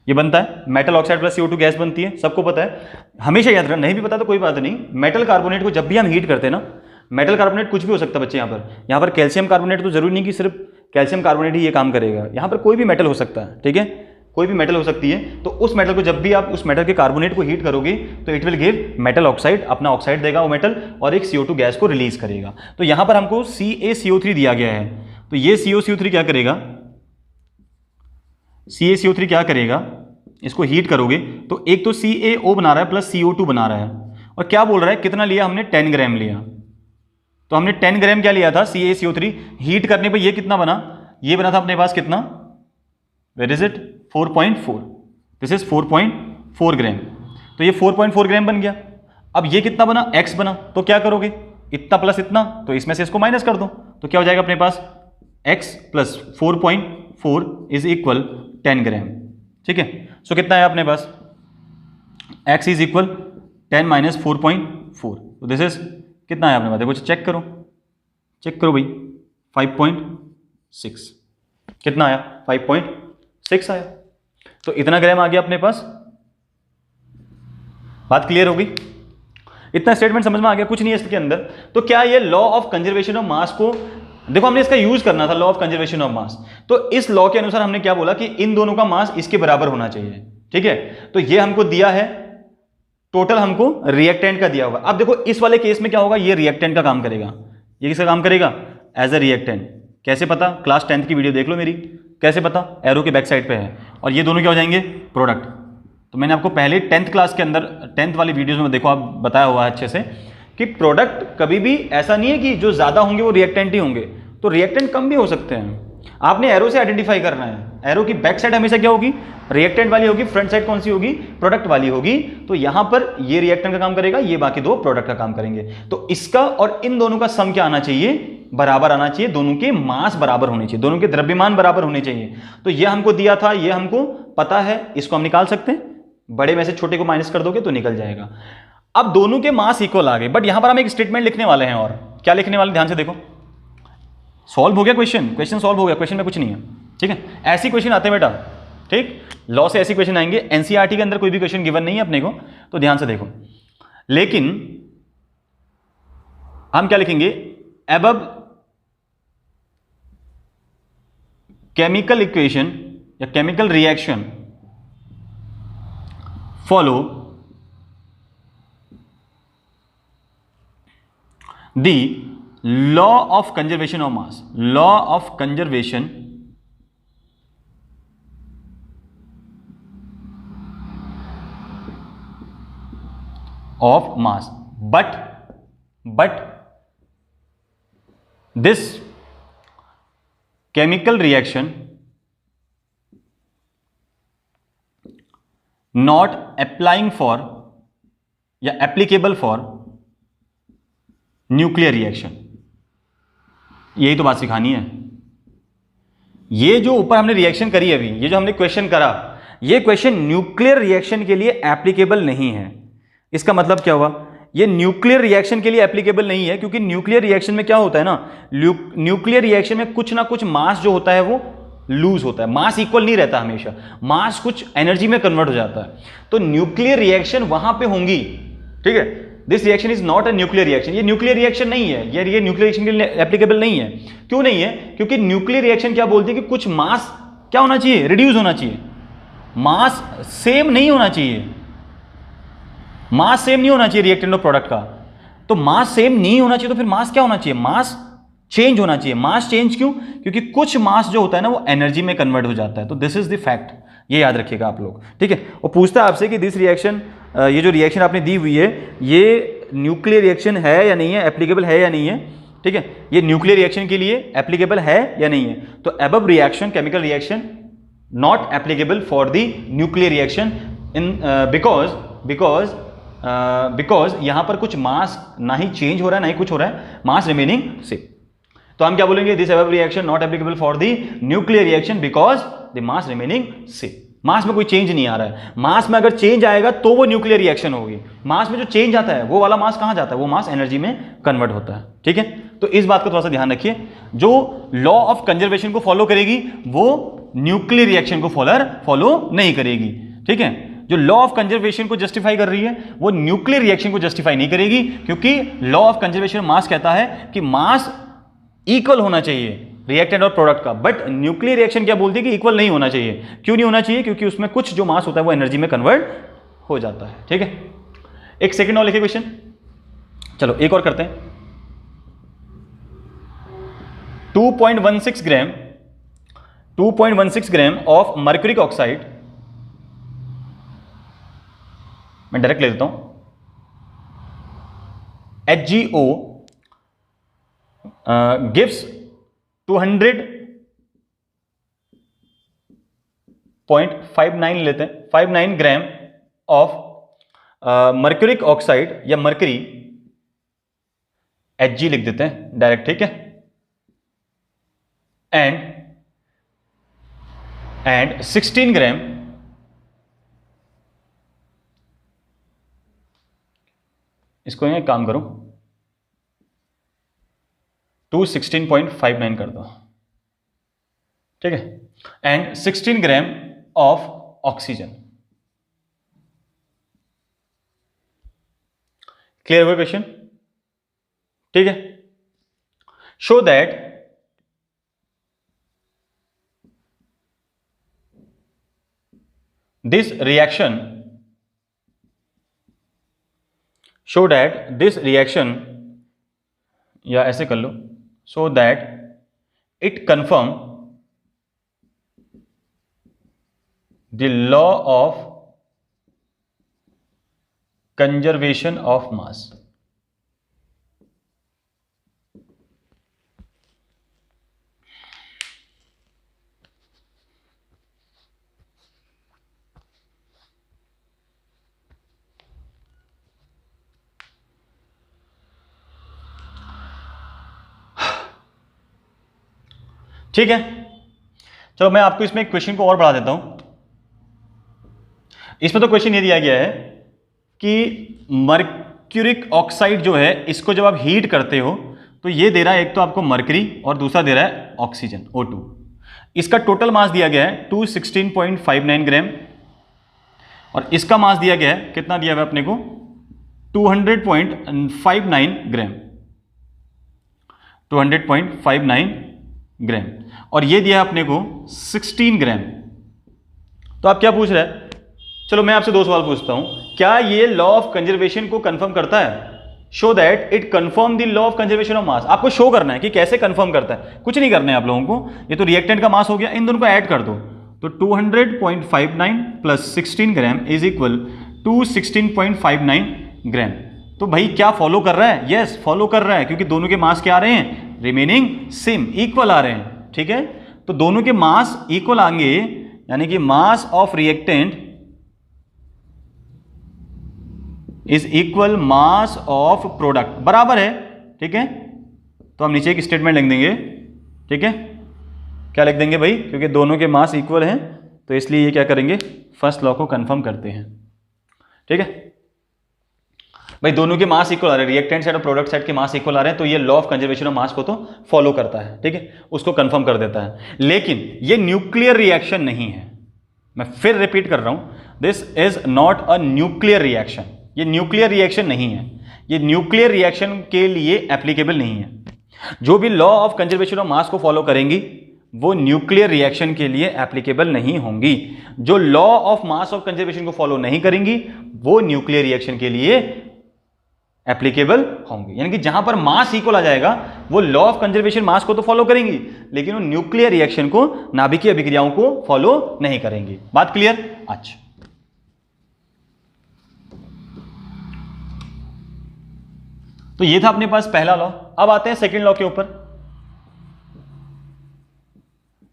A: ये बनता है, metal oxide plus CO2 gas बनती है, सबको पता है, हमेशा याद रखना, नहीं भी पता तो कोई बात नहीं। मेटल कार्बोनेट को जब भी हम हीट करते हैं ना, मेटल कार्बोनेट कुछ भी हो सकता है बच्चे, यहाँ पर कैल्शियम कार्बोनेट तो जरूरी नहीं कि सिर्फ कैल्शियम कार्बोनेट ही ये काम करेगा, यहाँ पर कोई भी मेटल हो सकता है, ठीक है, कोई भी मेटल हो सकती है। तो उस मेटल को जब भी आप उस मेटल के कार्बोनेट को हीट करोगे तो it will give metal oxide, अपना ऑक्साइड देगा वो मेटल और एक CO2 गैस को रिलीज करेगा। तो यहाँ पर हमको CaCO3 दिया गया है, तो ये CaCO3 क्या करेगा, CaCO3 क्या करेगा, इसको हीट करोगे तो एक तो CaO बना रहा है प्लस CO2 बना रहा है, और क्या बोल रहा है, कितना लिया हमने, 10 ग्राम लिया। तो हमने 10 ग्राम क्या लिया था, CaCO3, हीट करने पे ये कितना बना, ये बना था अपने पास कितना, where is it, 4.4, this is 4.4 gram. तो ये 4.4 ग्राम बन गया। अब ये कितना बना, X बना, तो क्या करोगे, इतना प्लस इतना, तो इसमें से इसको माइनस कर दो, तो क्या हो जाएगा अपने पास, X प्लस 4.4 इज इक्वल 10 ग्राम, ठीक है। सो कितना है अपने पास, x इज इक्वल 10 माइनस 4.4, तो दिस इज कितना है अपने पास, देखो चेक करो भाई, 5.6, कितना आया 5.6 आया। तो इतना ग्राम आ गया अपने पास। बात क्लियर होगी, इतना स्टेटमेंट समझ में आ गया, कुछ नहीं है इसके अंदर। तो क्या ये लॉ ऑफ कंजर्वेशन ऑफ मास को, देखो हमने इसका यूज करना था लॉ ऑफ कंजर्वेशन ऑफ मास, तो इस लॉ के अनुसार हमने क्या बोला कि इन दोनों का मास इसके बराबर होना चाहिए, ठीक है। तो ये हमको दिया है, टोटल हमको रिएक्टेंट का दिया होगा। अब देखो इस वाले केस में क्या होगा, ये रिएक्टेंट का काम करेगा, ये किसका काम करेगा, एज अ रिएक्टेंट। कैसे पता, क्लास 10th की वीडियो देख लो मेरी, कैसे पता, एरो के बैक साइड पे है, और ये दोनों क्या हो जाएंगे, प्रोडक्ट। तो मैंने आपको पहले 10th क्लास के अंदर 10th वाली वीडियोस में देखो आप बताया हुआ है अच्छे से कि प्रोडक्ट कभी भी ऐसा नहीं है कि जो ज्यादा होंगे वो रिएक्टेंट ही होंगे, तो रिएक्टेंट कम भी हो सकते हैं। आपने एरो से आइडेंटिफाई करना है, एरो की बैक साइड हमेशा क्या होगी, रिएक्टेंट वाली होगी, फ्रंट साइड कौन सी होगी, प्रोडक्ट वाली होगी। तो यहां पर ये रिएक्टेंट का काम करेगा, ये बाकी दो प्रोडक्ट का काम करेंगे। तो इसका और इन दोनों का सम क्या आना चाहिए, बराबर आना चाहिए, दोनों के मास बराबर होने चाहिए, दोनों के द्रव्यमान बराबर होने चाहिए। तो ये हमको दिया था, ये हमको पता है, इसको हम निकाल सकते हैं, बड़े में से छोटे को माइनस कर दोगे तो निकल जाएगा। अब दोनों के मास इक्वल आ गए, बट यहां पर हम एक स्टेटमेंट लिखने वाले हैं, और क्या लिखने वाले, ध्यान से देखो। सॉल्व हो गया क्वेश्चन सॉल्व हो गया, क्वेश्चन में कुछ नहीं है, ठीक है। ऐसी क्वेश्चन आते हैं बेटा, ठीक, लॉ से ऐसी क्वेश्चन आएंगे। एनसीईआरटी के अंदर कोई भी क्वेश्चन गिवन नहीं है अपने को, तो ध्यान से देखो। लेकिन हम क्या लिखेंगे, अबव केमिकल इक्वेशन या chemical reaction follow the law of conservation of mass, law of conservation of mass, but this chemical reaction not applying for या applicable for न्यूक्लियर रिएक्शन। यही तो बात सिखानी है। ये जो ऊपर हमने रिएक्शन करी अभी, ये जो हमने क्वेश्चन करा, ये क्वेश्चन न्यूक्लियर रिएक्शन के लिए एप्लीकेबल नहीं है। इसका मतलब क्या हुआ, ये न्यूक्लियर रिएक्शन के लिए एप्लीकेबल नहीं है, क्योंकि न्यूक्लियर रिएक्शन में क्या होता है ना, न्यूक्लियर रिएक्शन में कुछ ना कुछ मास जो होता है वो लूज होता है, मास इक्वल नहीं रहता हमेशा, मास कुछ एनर्जी में कन्वर्ट हो जाता है। तो न्यूक्लियर रिएक्शन वहां पे होंगी, ठीक है। This reaction is not a nuclear reaction, ये न्यूक्लियर रिएक्शन नहीं है, ये न्यूक्लियर रिएक्शन के लिए एप्लीकेबल नहीं है। क्यों नहीं है, क्योंकि न्यूक्लियर रिएक्शन क्या बोलती है कि कुछ मास क्या होना चाहिए, रिड्यूस होना चाहिए, मास सेम नहीं होना चाहिए, मास सेम नहीं होना चाहिए रिएक्टेंट और प्रोडक्ट का। तो मास सेम नहीं होना चाहिए, तो फिर मास क्या होना चाहिए, मास चेंज होना चाहिए। मास चेंज क्यों, क्योंकि कुछ मास जो होता है ना वो एनर्जी में कन्वर्ट हो जाता है। तो दिस इज द फैक्ट, ये याद रखिएगा आप लोग, ठीक है। और पूछता है आपसे कि दिस रिएक्शन, ये जो रिएक्शन आपने दी हुई है ये न्यूक्लियर रिएक्शन है या नहीं है, एप्लीकेबल है या नहीं है, ठीक है। ये न्यूक्लियर रिएक्शन के लिए एप्लीकेबल है या नहीं है। तो above reaction, chemical reaction not applicable for the nuclear reaction in because यहां पर कुछ मास ना ही चेंज हो रहा है ना ही कुछ हो रहा है, मास रिमेनिंग सेम। तो हम क्या बोलेंगे, this above reaction not applicable for the nuclear reaction because the mass remaining same. Mass में कोई चेंज नहीं आ रहा है, मास में अगर चेंज आएगा तो वो न्यूक्लियर रिएक्शन होगी। मास में जो चेंज आता है वो वाला मास कहां जाता है, वो मास एनर्जी में कन्वर्ट होता है, ठीक है। तो इस बात का थोड़ा सा ध्यान रखिए, जो लॉ ऑफ कंजर्वेशन को फॉलो करेगी वो न्यूक्लियर रिएक्शन को फॉलो नहीं करेगी, ठीक है। जो लॉ ऑफ कंजर्वेशन को जस्टिफाई कर रही है वो न्यूक्लियर रिएक्शन को जस्टिफाई नहीं करेगी, क्योंकि लॉ ऑफ कंजर्वेशन मास कहता है कि मास इक्वल होना चाहिए रिएक्टेंट और प्रोडक्ट का, बट न्यूक्लियर रिएक्शन क्या बोलती है कि इक्वल नहीं होना चाहिए। क्यों नहीं होना चाहिए, क्योंकि उसमें कुछ जो मास होता है वो एनर्जी में कन्वर्ट हो जाता है, ठीक है। एक सेकंड और लिखिए क्वेश्चन, चलो एक और करते हैं। 2.16 ग्राम ऑफ मर्क्यूरिक ऑक्साइड, मैं डायरेक्ट ले देता हूं, HgO gives 200.59 लेते हैं, 59 ग्राम ऑफ मर्क्यूरिक ऑक्साइड या मर्करी, Hg लिख देते हैं डायरेक्ट, ठीक है। एंड 16 ग्राम इसको एक काम करो 216.59 कर दो, ठीक है, and 16 gram of oxygen. Clear हुआ क्वेश्चन? ठीक है, शो दैट this reaction या ऐसे कर लो, so that it confirm the law of conservation of mass। ठीक है, चलो मैं आपको इसमें एक क्वेश्चन को और बढ़ा देता हूं। इसमें तो क्वेश्चन ये दिया गया है कि मर्क्यूरिक ऑक्साइड जो है इसको जब आप हीट करते हो तो ये दे रहा है, एक तो आपको मर्करी और दूसरा दे रहा है ऑक्सीजन O2। इसका टोटल मास दिया गया है 216.59 ग्राम और इसका मास दिया गया है, कितना दिया हुआ है अपने को, 200.59 ग्राम, 200.59 ग्राम, और ये दिया है अपने को 16 ग्राम। तो आप क्या पूछ रहे हैं? चलो मैं आपसे दो सवाल पूछता हूं, क्या ये लॉ ऑफ कंजर्वेशन को कंफर्म करता है? Show that it confirm the law of conservation of मास। आपको शो करना है कि कैसे कंफर्म करता है, कुछ नहीं करना है आप लोगों को। ये तो रिएक्टेंट का मास हो गया, इन दोनों को ऐड कर दो तो 200.59 plus 16 gram is equal to 16.59 gram. तो भाई क्या फॉलो कर रहा है? यस, फॉलो कर रहा है, क्योंकि दोनों के मास क्या आ रहे हैं, रिमेनिंग सेम, इक्वल आ रहे हैं। ठीक है, तो दोनों के मास इक्वल आएंगे, यानी कि mass of reactant is equal mass of product, बराबर है। ठीक है, तो हम नीचे एक स्टेटमेंट लिख देंगे। ठीक है, क्या लिख देंगे भाई, क्योंकि दोनों के मास इक्वल हैं तो इसलिए ये क्या करेंगे, फर्स्ट लॉ को कंफर्म करते हैं। ठीक है भाई, दोनों के मास इक्वल आ रहे हैं, रिएक्टेंट साइड और प्रोडक्ट साइड के मास इक्वल आ रहे हैं, तो ये लॉ ऑफ कंजर्वेशन ऑफ मास को तो फॉलो करता है। ठीक है, उसको कंफर्म कर देता है। लेकिन ये न्यूक्लियर रिएक्शन नहीं है, मैं फिर रिपीट कर रहा हूं, this is not a nuclear reaction. ये न्यूक्लियर रिएक्शन नहीं है, ये न्यूक्लियर रिएक्शन के लिए एप्लीकेबल नहीं है। जो भी लॉ ऑफ कंजर्वेशन ऑफ मास को फॉलो करेंगी वो न्यूक्लियर रिएक्शन के लिए एप्लीकेबल नहीं होंगी। जो law of mass of conservation को फॉलो नहीं करेंगी वो न्यूक्लियर रिएक्शन के लिए एप्लीकेबल होंगे। यानी कि जहां पर मास इक्वल आ जाएगा वो लॉ ऑफ कंजर्वेशन मास को तो फॉलो करेंगी, लेकिन वो न्यूक्लियर रिएक्शन को, नाभिकीय अभिक्रियाओं को फॉलो नहीं करेंगी। बात क्लियर? अच्छा, तो ये था अपने पास पहला लॉ। अब आते हैं सेकेंड लॉ के ऊपर,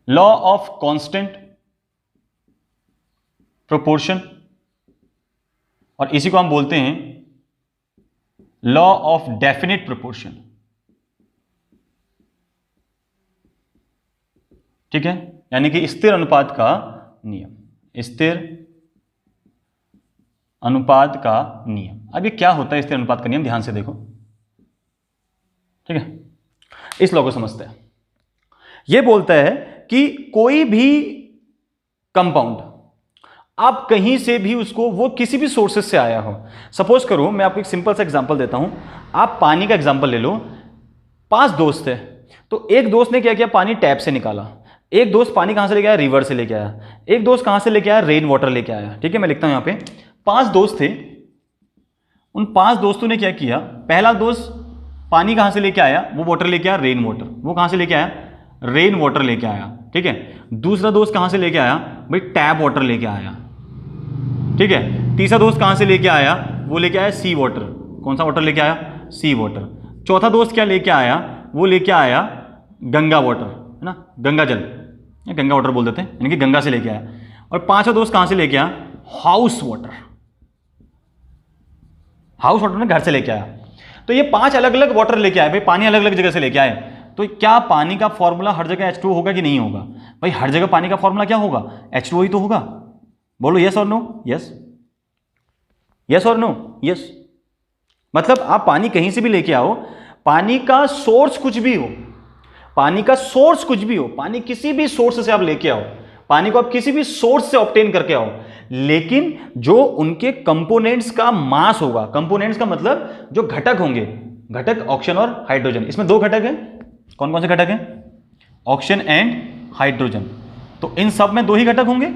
A: लॉ ऑफ कांस्टेंट प्रोपोर्शन, और इसी को हम बोलते हैं लॉ ऑफ डेफिनेट प्रोपोर्शन। ठीक है, यानी कि स्थिर अनुपात का नियम, स्थिर अनुपात का नियम। अब ये क्या होता है स्थिर अनुपात का नियम, ध्यान से देखो। ठीक है, इस लॉ को समझते हैं। यह बोलता है कि कोई भी कंपाउंड आप कहीं से भी उसको, वो किसी भी सोर्सेस से आया हो, सपोज करो मैं आपको एक सिंपल सा एग्जांपल देता हूं, आप पानी का एग्जांपल ले लो। 5 दोस्त थे, तो एक दोस्त ने क्या किया, पानी टैप से निकाला। एक दोस्त पानी कहां से लेके आया, रिवर से लेके आया। एक दोस्त कहां से लेके आया, रेन वाटर लेके आया। ठीक है, मैं लिखता हूं यहां पे 5 दोस्त थे। उन 5 दोस्तों ने क्या किया, पहला दोस्त पानी कहां से लेके आया, वो वाटर लेके आया, रेन वाटर। वो कहां से लेके आया, रेन वाटर लेके आया। ठीक है, दूसरा दोस्त कहां से लेके आया, भाई टैप वाटर लेके आया। ठीक है, तीसरा दोस्त कहां से लेके आया, वो लेके आया सी वाटर। कौन सा वाटर लेके आया, सी वाटर। चौथा दोस्त क्या लेके आया, वो लेके आया गंगा वाटर, है ना, गंगा जल, गंगा वाटर बोल देते हैं, यानी कि गंगा से लेके आया। और पांचवा दोस्त कहां से लेके आया, हाउस वाटर। हाउस वाटर ने घर से लेके आया। तो ये 5 अलग अलग वाटर लेके आए, भाई पानी अलग अलग जगह से लेके आए। तो क्या पानी का फॉर्मूला हर जगह H2O होगा कि नहीं होगा? भाई हर जगह पानी का फॉर्मूला क्या होगा, H2O ही तो होगा। बोलो यस और नो, यस, यस और नो, यस। मतलब आप पानी कहीं से भी लेके आओ, पानी का सोर्स कुछ भी हो, पानी का सोर्स कुछ भी हो, पानी किसी भी सोर्स से आप लेके आओ, पानी को आप किसी भी सोर्स से ऑब्टेन करके आओ, लेकिन जो उनके कंपोनेंट्स का मास होगा, कंपोनेंट्स का मतलब जो घटक होंगे, घटक ऑक्सीजन और हाइड्रोजन, इसमें दो घटक हैं, कौन कौन से घटक हैं? Oxygen and hydrogen. तो इन सब में दो ही घटक होंगे,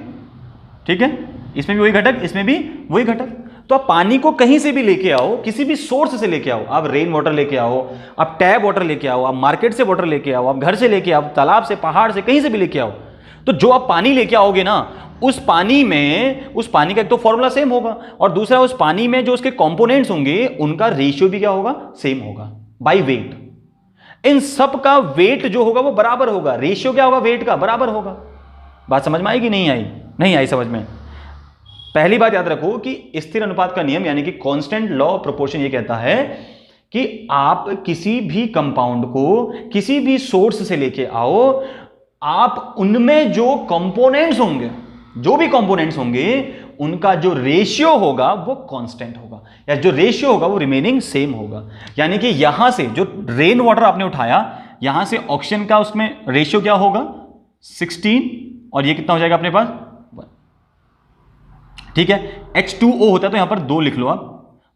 A: ठीक है, इसमें भी वही घटक, इसमें भी वही घटक। तो आप पानी को कहीं से भी लेके आओ, किसी भी सोर्स से लेके आओ, आप रेन वाटर लेके आओ, आप टैप वाटर लेके आओ, आप मार्केट से वाटर लेके आओ, आप घर से लेके आओ, तालाब से, पहाड़ से, कहीं से भी लेके आओ, तो जो आप पानी लेके आओगे ना, उस पानी में, उस पानी का एक तो फॉर्मूला सेम होगा, और दूसरा उस पानी में जो उसके कंपोनेंट्स होंगे उनका रेशियो भी क्या होगा? सेम होगा, बाय वेट। इन सब का वेट जो होगा वो बराबर होगा, रेशियो क्या होगा? वेट का बराबर होगा। बात समझ में आई कि नहीं आई? नहीं आई समझ में? पहली बात याद रखो कि स्थिर अनुपात का नियम यानी कि कांस्टेंट लॉ ऑफ प्रोपोर्शन ये कहता है कि आप किसी भी कंपाउंड को किसी भी सोर्स से लेके आओ, आप उनमें जो कंपोनेंट्स होंगे, जो भी कंपोनेंट्स होंगे, उनका जो रेशियो होगा वो कांस्टेंट होगा, या जो रेशियो होगा वो रिमेनिंग सेम होगा। यानी कि यहां से जो रेन वाटर आपने उठाया, यहां से ऑक्सीजन का उसमें रेशियो क्या होगा? 16, और ये कितना हो जाएगा अपने पास? 1, ठीक है। H2O होता है तो यहां पर 2 लिख लो आप,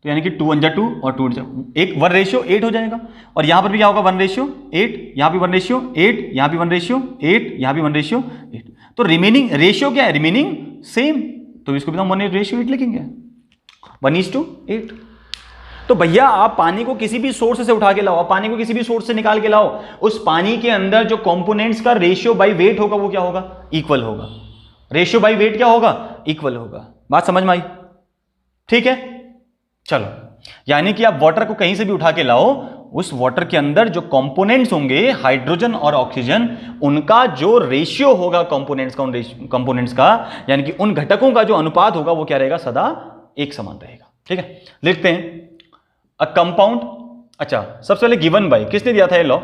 A: तो यानी कि 2 1 2 और 2 1 1 रेशियो 8 हो जाएगा। और यहां पर भी क्या होगा? 1 रेशियो 8, यहां भी 1 रेशियो 8, यहां भी 1 रेशियो 8, यहां भी 1 रेशियो 8। तो रिमेनिंग रेशियो क्या है? रिमेनिंग सेम, तो इसको भी हम 1 रेशियो 8 लिखेंगे, 1:8। तो भैया आप पानी को किसी भी सोर्स से उठा के लाओ, पानी को किसी भी सोर्स से निकाल के लाओ, उस पानी के अंदर जो कंपोनेंट्स का रेशियो बाय वेट होगा वो क्या होगा? इक्वल होगा। रेशियो बाय वेट क्या होगा? इक्वल होगा। बात समझ में आई? ठीक है, चलो, यानी कि आप वाटर को कहीं से भी उठा के लाओ, उस वाटर के अंदर जो कंपोनेंट्स होंगे हाइड्रोजन और ऑक्सीजन, उनका जो रेशियो होगा कंपोनेंट्स का, उन कंपोनेंट्स का यानी कि उन घटकों का जो अनुपात होगा वो क्या रहेगा? सदा एक समान रहेगा। ठीक है, लिखते हैं अ कंपाउंड। अच्छा, सबसे पहले गिवन बाय, किसने दिया था ये लॉ?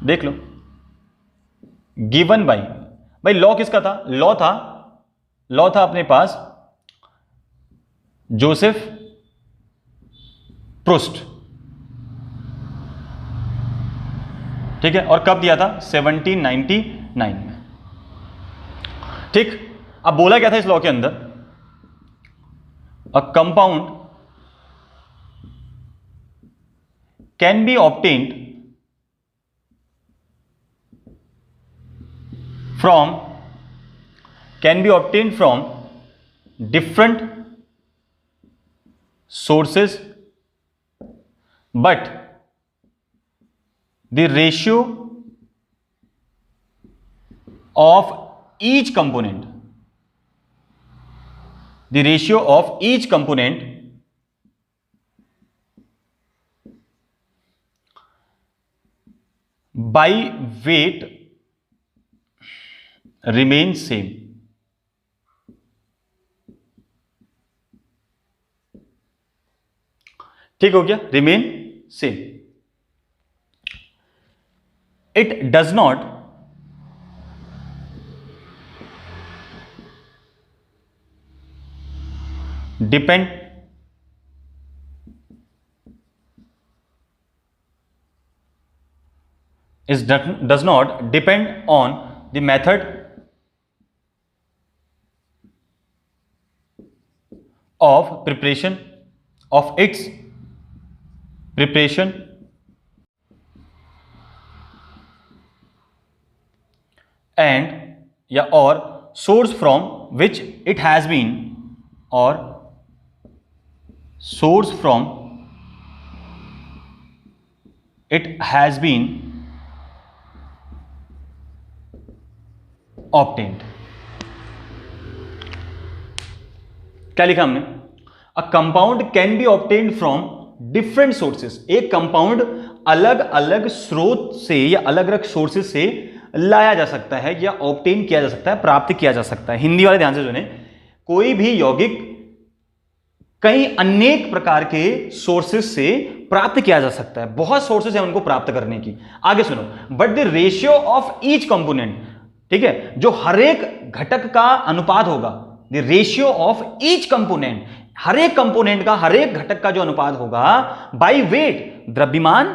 A: देख लो, गिवन बाय, भाई लॉ किसका था? लॉ था अपने पास जोसेफ प्रुस्ट, ठीक है, और कब दिया था? 1799 में। ठीक, अब बोला क्या था इस लॉ के अंदर? A compound can be obtained from different sources, but the ratio of each component by weight remains same। ठीक हो गया, remain same. It does not depend on the method of preparation and or source from which it has been obtained। क्या लिखा हमने? A compound can be obtained from different sources. एक compound अलग अलग स्रोत से या अलग अलग सोर्सेस से लाया जा सकता है या ऑब्टेन किया जा सकता है, प्राप्त किया जा सकता है। हिंदी वाले ध्यान से सुने, कोई भी यौगिक कई अनेक प्रकार के सोर्सेस से प्राप्त किया जा सकता है, बहुत सोर्सेस हैं उनको प्राप्त करने की। आगे सुनो, but the ratio of each component, ठीक है, जो हर एक घटक का अनुपात होगा, the ratio of each component, हर एक कंपोनेंट का, हर एक घटक का जो अनुपात होगा बाई वेट, द्रव्यमान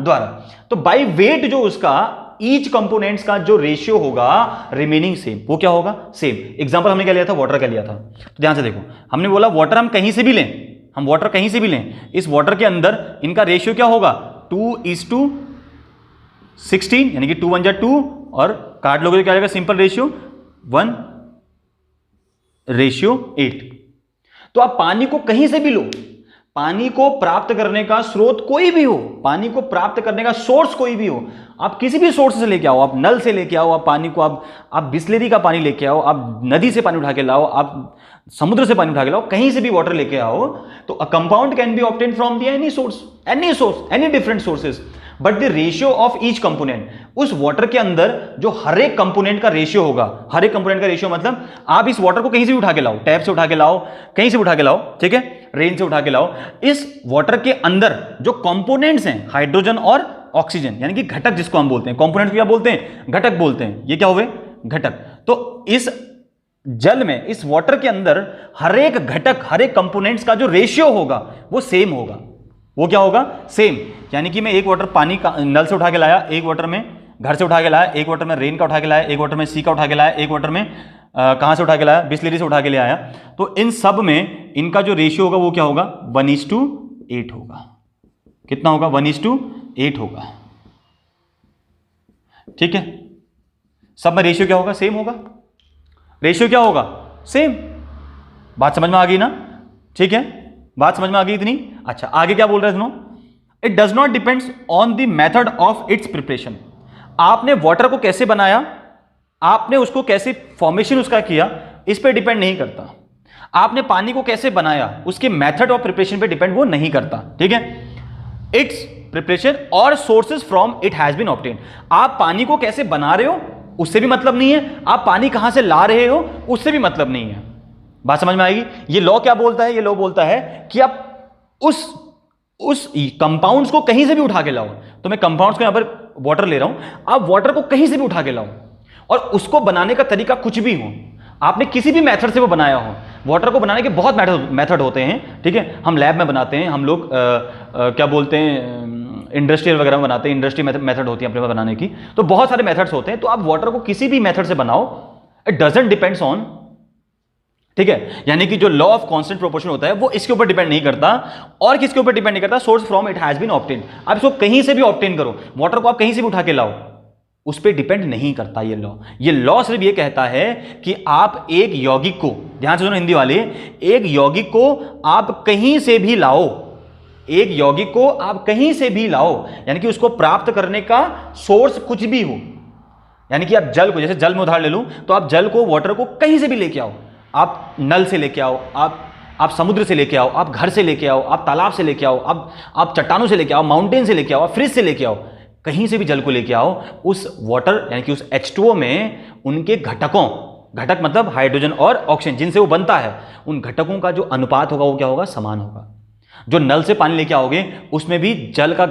A: द्वारा, तो बाई वेट जो उसका ईच कंपोनेंट्स का जो रेशियो होगा रिमेनिंग सेम, वो क्या होगा? सेम। एग्जांपल हमने क्या लिया था? वाटर का लिया था। तो ध्यान से देखो, हमने बोला वाटर हम कहीं से भी लें, हम वाटर कहीं से भी लें, इस वाटर के अंदर इनका रेशियो क्या होगा? 2:16, यानी कि 2 1 2, और काट लोगे तो क्या आएगा? Simple ratio 1:8। तो आप पानी को कहीं से भी लो, पानी को प्राप्त करने का स्रोत कोई भी हो, पानी को प्राप्त करने का सोर्स कोई भी हो, आप किसी भी सोर्स से लेके आओ, आप नल से लेके आओ, आप पानी को आप बिस्लेरी का पानी लेके आओ, आप नदी से पानी उठा के लाओ, आप समुद्र से पानी उठा के लाओ, कहीं से भी वाटर लेके आओ, तो a compound can be obtained from the any source, any different sources, but the ratio of each component, उस वाटर के अंदर जो हर एक कंपोनेंट का रेशियो होगा, हर एक कंपोनेंट का रेशियो मतलब आप इस वाटर को कहीं से भी उठा के लाओ, टैप से उठा के लाओ, कहीं से उठा के लाओ, ठीक है, रेन से उठा के लाओ, इस वाटर के अंदर जो कंपोनेंट्स हैं, हाइड्रोजन और ऑक्सीजन, यानी कि घटक जिसको हम बोलते हैं, कंपोनेंट क्या बोलते हैं? घटक बोलते हैं। ये क्या हुए? घटक। तो इस जल में, इस वाटर के अंदर हर एक घटक, हर एक कंपोनेंट्स का जो रेशियो होगा वो सेम होगा। वो क्या होगा? सेम। यानी कि मैं एक वाटर पानी का नल से उठा के लाया, एक वाटर में घर से उठा के लाया, एक वाटर में रेन का उठा के लाया, एक वाटर में सी का उठा के लाया, एक वाटर में कहां से उठा के लाया? बिस्लेरी से उठा के ले आया। तो इन सब में इनका जो रेशियो होगा वो क्या होगा? 1:8 होगा। कितना होगा? 1:8 होगा। ठीक है, सब में रेशियो क्या होगा? सेम होगा। रेशियो क्या होगा? सेम। बात समझ में आ गई ना? ठीक है, बात समझ में आ गई इतनी? अच्छा, आगे क्या बोल रहे हैं सुनो। It does not depends on the method of its preparation. आपने वाटर को कैसे बनाया, आपने उसको कैसे फॉर्मेशन उसका किया, इस पे डिपेंड नहीं करता। आपने पानी को कैसे बनाया, उसके मेथड ऑफ प्रिपरेशन पे डिपेंड वो नहीं करता। ठीक है, इट्स प्रिपरेशन और sources from it has been obtained. आप पानी को कैसे बना रहे हो उससे भी मतलब नहीं है, आप पानी कहां से ला रहे हो उससे भी मतलब नहीं है। बात समझ में आएगी? ये लॉ क्या बोलता है? ये लॉ बोलता है कि आप उस कंपाउंड्स को कहीं से भी उठा के लाओ। तो मैं कंपाउंड्स को यहां पर वाटर ले रहा हूं, आप वाटर को कहीं से भी उठा के लाओ, और उसको बनाने का तरीका कुछ भी हो, आपने किसी भी मेथड से वो बनाया हो। वाटर को बनाने के बहुत मेथड होते हैं। ठीक है, हम लैब में बनाते हैं, हम लोग क्या बोलते हैं, इंडस्ट्रियल वगैरह में बनाते हैं, इंडस्ट्री मेथड होती है अपने पास बनाने की। तो बहुत सारे मेथड्स होते हैं, तो आप वाटर को किसी भी मेथड से बनाओ, इट डजंट डिपेंड्स ऑन। ठीक है, यानी कि जो लॉ ऑफ कांस्टेंट प्रोपोर्शन होता है वो इसके ऊपर डिपेंड नहीं करता, और किसके ऊपर डिपेंड नहीं करता? Source from it has been obtained. आप इसको कहीं से भी ऑब्टेन करो, वाटर को आप कहीं से भी उठा के लाओ, उस पर डिपेंड नहीं करता ये लॉ। ये लॉ सिर्फ ये कहता है कि आप एक यौगिक को, ध्यान से सुनो हिंदी वाले, एक यौगिक को आप कहीं से भी लाओ, एक यौगिक को आप कहीं से भी लाओ, यानी कि उसको प्राप्त करने का सोर्स कुछ भी हो। यानी कि आप जल को, जैसे जल में उदाहरण ले लूं, तो आप जल को, वाटर को कहीं से भी लेके आओ, आप नल से लेके आओ, आप समुद्र से लेके आओ, आप घर से लेके आओ, आप तालाब से लेके आओ, आप चट्टानों से लेके आओ, माउंटेन से लेके आओ, आप फ्रिज से लेके आओ, कहीं से भी जल को लेके आओ, उस वाटर यानी कि उस H2O में उनके घटकों, घटक मतलब हाइड्रोजन और ऑक्सीजन जिनसे वो बनता है, उन घटकों का जो अनुपात होगा वो क्या होगा? समान होगा। जो नल से पानी लेके आओगे उसमें भी जल का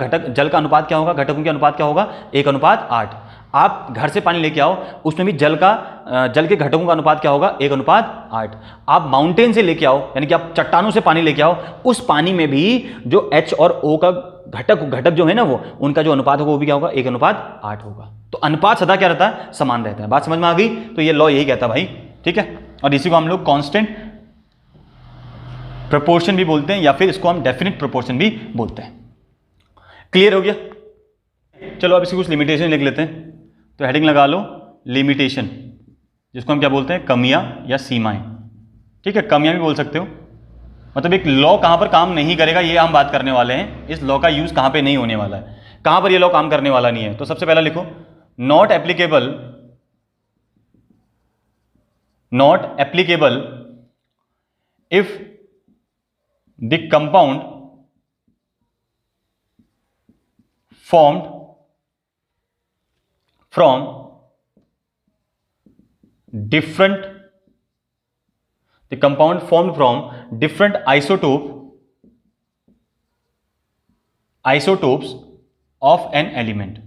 A: अनुपात क्या होगा? घटकों के अनुपात क्या होगा? 1:8। आप घर से पानी लेके आओ, उसमें भी जल के घटकों का अनुपात क्या होगा? 1:8। आप माउंटेन से लेके आओ, यानी कि आप चट्टानों से पानी लेके आओ, उस पानी में भी जो H और O का घटक जो है ना, वो उनका जो अनुपात होगा वो भी क्या होगा? 1:8 होगा। तो अनुपात सदा क्या रहता है? समान रहता है। बात समझ में आ गई? तो ये लॉ यही कहता है भाई। ठीक है, और इसी को हम लोग कांस्टेंट प्रोपोर्शन भी बोलते हैं, या फिर इसको हम डेफिनेट प्रोपोर्शन भी बोलते हैं। क्लियर हो गया? चलो अब इसकी कुछ लिमिटेशन लिख लेते हैं। तो हेडिंग लगा लो लिमिटेशन, जिसको हम क्या बोलते हैं? कमियां या सीमाएं। ठीक है, कमियां भी बोल सकते हो, मतलब एक लॉ कहां पर काम नहीं करेगा ये हम बात करने वाले हैं। इस लॉ का यूज कहां पे नहीं होने वाला है, कहां पर ये लॉ काम करने वाला नहीं है। तो सबसे पहला लिखो not applicable if the compound formed from different isotopes of an element।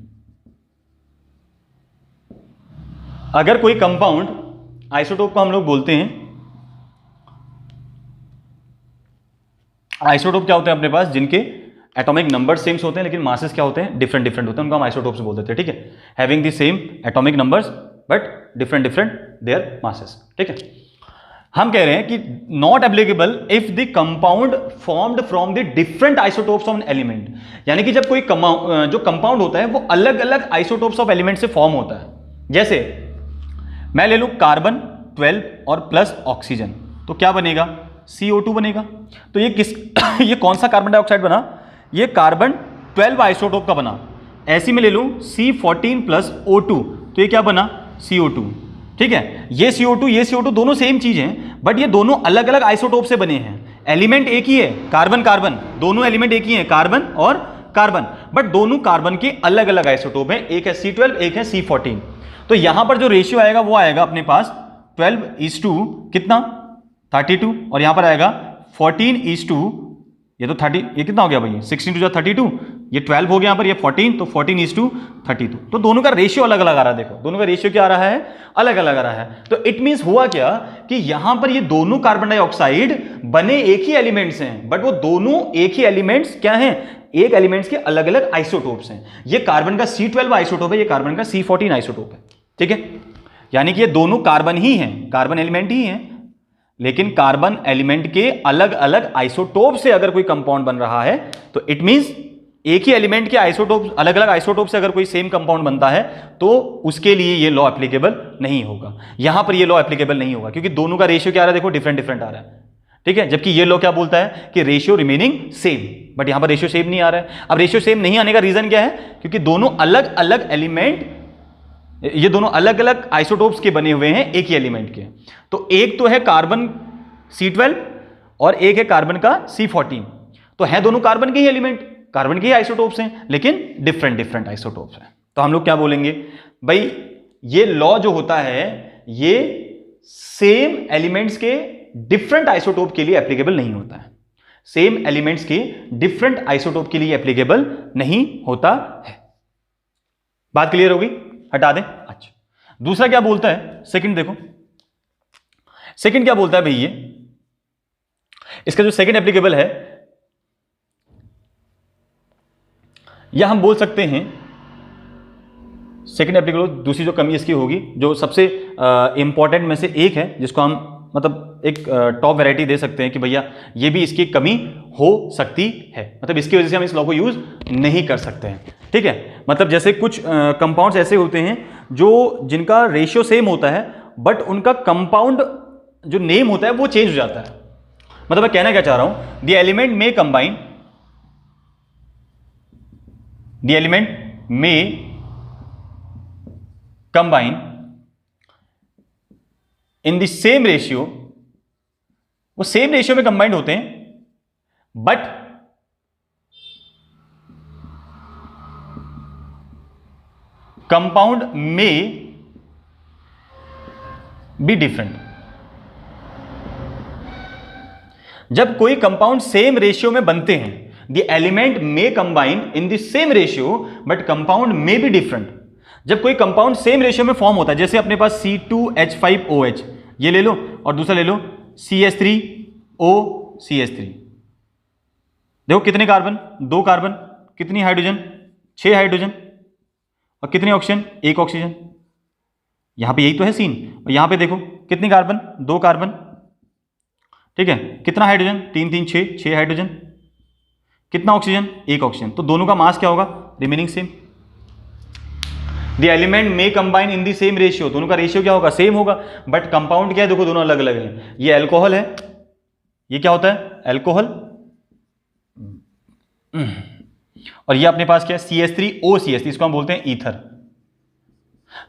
A: अगर कोई कंपाउंड, आइसोटोप को हम लोग बोलते हैं आइसोटोप क्या होते हैं अपने पास, जिनके एटॉमिक नंबर सेम होते हैं लेकिन मासेस क्या होते हैं, डिफरेंट डिफरेंट होते हैं, उनको हम आइसोटोप्स बोल देते हैं, ठीक है। Having the same atomic numbers but different different there masses, ठीक है। हम कह रहे हैं कि not applicable if the compound formed from the different isotopes of element, यानी कि जब कोई जो कंपाउंड होता है वो अलग अलग आइसोटोप्स ऑफ एलिमेंट से फॉर्म होता है। जैसे मैं ले लूं कार्बन 12 और प्लस ऑक्सीजन, तो क्या बनेगा, CO2 बनेगा। तो ये ये कौन सा कार्बन डाइऑक्साइड बना, ये कार्बन 12 आइसोटोप का बना। ऐसी में ले लूं C14 प्लस O2, तो ये क्या बना, CO2, ठीक है। ये CO2 दोनों सेम चीज हैं, बट ये दोनों अलग अलग आइसोटोप से बने हैं। एलिमेंट एक ही है, कार्बन कार्बन, दोनों एलिमेंट एक ही हैं, कार्बन और कार्बन, बट दोनों कार्बन के अलग अलग आइसोटोप हैं, एक है C12 एक है C14। तो यहां पर जो रेशियो आएगा वो आएगा अपने पास 12:, कितना 32, और यहां पर आएगा 14:, ये तो 30, ये कितना हो गया भाई, 16 × 32, ये 12 हो गया यहां पर, ये 14, तो 14:32। तो दोनों का रेशियो अलग अलग आ रहा है, देखो दोनों का रेशियो क्या आ रहा है, अलग अलग आ रहा है। तो इट मींस हुआ क्या कि यहां पर ये दोनों कार्बन डाइऑक्साइड बने एक ही एलिमेंट्स हैं, बट वो दोनों एक ही एलिमेंट्स क्या हैं, एक एलिमेंट्स के अलग अलग आइसोटोप्स हैं। ये कार्बन का C12 आइसोटोप है, ये कार्बन का C14 आइसोटोप है, ठीक है। यानी कि ये दोनों कार्बन ही हैं, कार्बन एलिमेंट ही हैं, लेकिन कार्बन एलिमेंट के अलग अलग आइसोटोप से अगर कोई कंपाउंड बन रहा है तो इट मींस एक ही एलिमेंट के आइसोटोप, अलग अलग आइसोटोप से अगर कोई सेम कंपाउंड बनता है तो उसके लिए ये लॉ एप्लीकेबल नहीं होगा। यहां पर ये लॉ एप्लीकेबल नहीं होगा क्योंकि दोनों का रेशियो क्या आ रहा है, देखो डिफरेंट डिफरेंट आ रहा है, ठीक है। जबकि ये लॉ क्या बोलता है कि रेशियो रिमेनिंग सेम, बट यहां पर रेशियो सेम नहीं आ रहा है। अब रेशियो सेम नहीं आने का रीजन क्या है, क्योंकि दोनों अलग अलग एलिमेंट, ये दोनों अलग अलग आइसोटोप्स के बने हुए हैं एक ही एलिमेंट के। तो एक तो है कार्बन C12 और एक है कार्बन का C14, तो है दोनों कार्बन के ही एलिमेंट, कार्बन के ही आइसोटोप्स हैं, लेकिन डिफरेंट डिफरेंट आइसोटोप्स हैं। तो हम लोग क्या बोलेंगे भाई, ये लॉ जो होता है ये सेम एलिमेंट्स के डिफरेंट आइसोटोप के लिए एप्लीकेबल नहीं होता है, सेम एलिमेंट्स के डिफरेंट आइसोटोप के लिए एप्लीकेबल नहीं होता है। बात क्लियर होगी, हटा दें। अच्छा, दूसरा क्या बोलता है, सेकंड देखो, सेकंड क्या बोलता है भाई, ये इसका जो सेकंड एप्लीकेबल है, या हम बोल सकते हैं सेकंड एप्लीकेबल, दूसरी जो कमी इसकी होगी, जो सबसे इंपॉर्टेंट में से एक है, जिसको हम मतलब एक टॉप वैरायटी दे सकते हैं कि भैया ये भी इसकी कमी हो सकती है, मतलब इसकी वजह से हम इस लॉ को यूज नहीं कर सकते हैं, ठीक है। मतलब जैसे कुछ कंपाउंड्स ऐसे होते हैं जो जिनका रेशियो सेम होता है, बट उनका कंपाउंड जो नेम होता है वो चेंज हो जाता है। मतलब मैं कहना क्या चाह रहा हूं, द एलिमेंट में कंबाइन, द एलिमेंट में combine in the same ratio, वो सेम रेशियो में कंबाइंड होते हैं, बट कंपाउंड में बी डिफरेंट। जब कोई कंपाउंड सेम रेशियो में बनते हैं, द एलिमेंट में combine in the same ratio but compound में बी डिफरेंट। जब कोई कंपाउंड सेम रेशियो में फॉर्म होता है, जैसे अपने पास C2H5OH ये ले लो, और दूसरा ले लो CH3OCH3, देखो कितने कार्बन, 2 कार्बन, कितनी हाइड्रोजन, 6 हाइड्रोजन, और कितने ऑक्सीजन, 1 ऑक्सीजन। यहां पे यही तो है सीन, और यहां पे देखो कितनी कार्बन, 2 कार्बन, ठीक है, कितना हाइड्रोजन, 3 3 6 हाइड्रोजन, कितना ऑक्सीजन, 1 ऑक्सीजन। तो दोनों का मास क्या होगा, रिमेनिंग सेम। द एलिमेंट में combine in the same ratio, दोनों का रेशियो क्या होगा, सेम होगा, बट कंपाउंड क्या है, देखो दोनों अलग अलग हैं। ये अल्कोहल है, ये क्या होता है, अल्कोहल, और ये अपने पास क्या है, CH3OCH3, इसको हम बोलते हैं ईथर।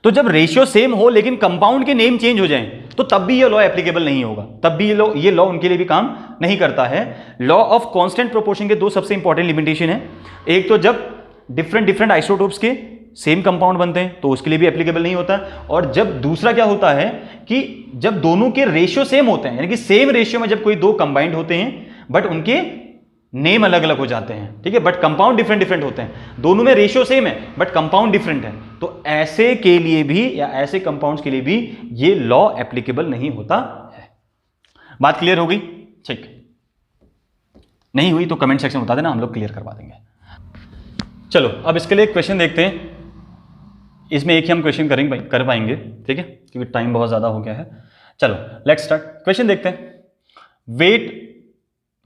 A: तो जब रेशियो सेम हो लेकिन कंपाउंड के नेम चेंज हो जाएं, तो तब भी ये लॉ एप्लीकेबल नहीं होगा, तब भी ये लॉ उनके लिए भी काम नहीं करता है। लॉ ऑफ कांस्टेंट प्रोपोर्शन के 2 सबसे इंपॉर्टेंट लिमिटेशन है, एक तो जब डिफरेंट डिफरेंट आइसोटोप्स के सेम कंपाउंड बनते हैं तो उसके लिए भी एप्लीकेबल नहीं होता, और जब दूसरा क्या होता है कि जब दोनों के रेशियो सेम होते हैं, यानी कि सेम रेशियो में जब कोई 2 कंबाइंड होते हैं बट उनके नेम अलग अलग हो जाते हैं, ठीक है, बट कंपाउंड डिफरेंट डिफरेंट होते हैं, दोनों में रेशियो सेम है बट कंपाउंड डिफरेंट है, तो ऐसे के लिए भी, या ऐसे कंपाउंड्स के लिए भी ये लॉ एप्लीकेबल नहीं होता है। बात क्लियर हो गई, ठीक। नहीं हुई तो कमेंट सेक्शन में बता देना, हम लोग क्लियर करवा देंगे। चलो अब इसके लिए एक क्वेश्चन देखते हैं, इसमें एक ही हम क्वेश्चन करेंगे कर पाएंगे, ठीक है, क्योंकि टाइम बहुत ज़्यादा हो गया है। चलो लेट्स स्टार्ट, क्वेश्चन देखते हैं। वेट,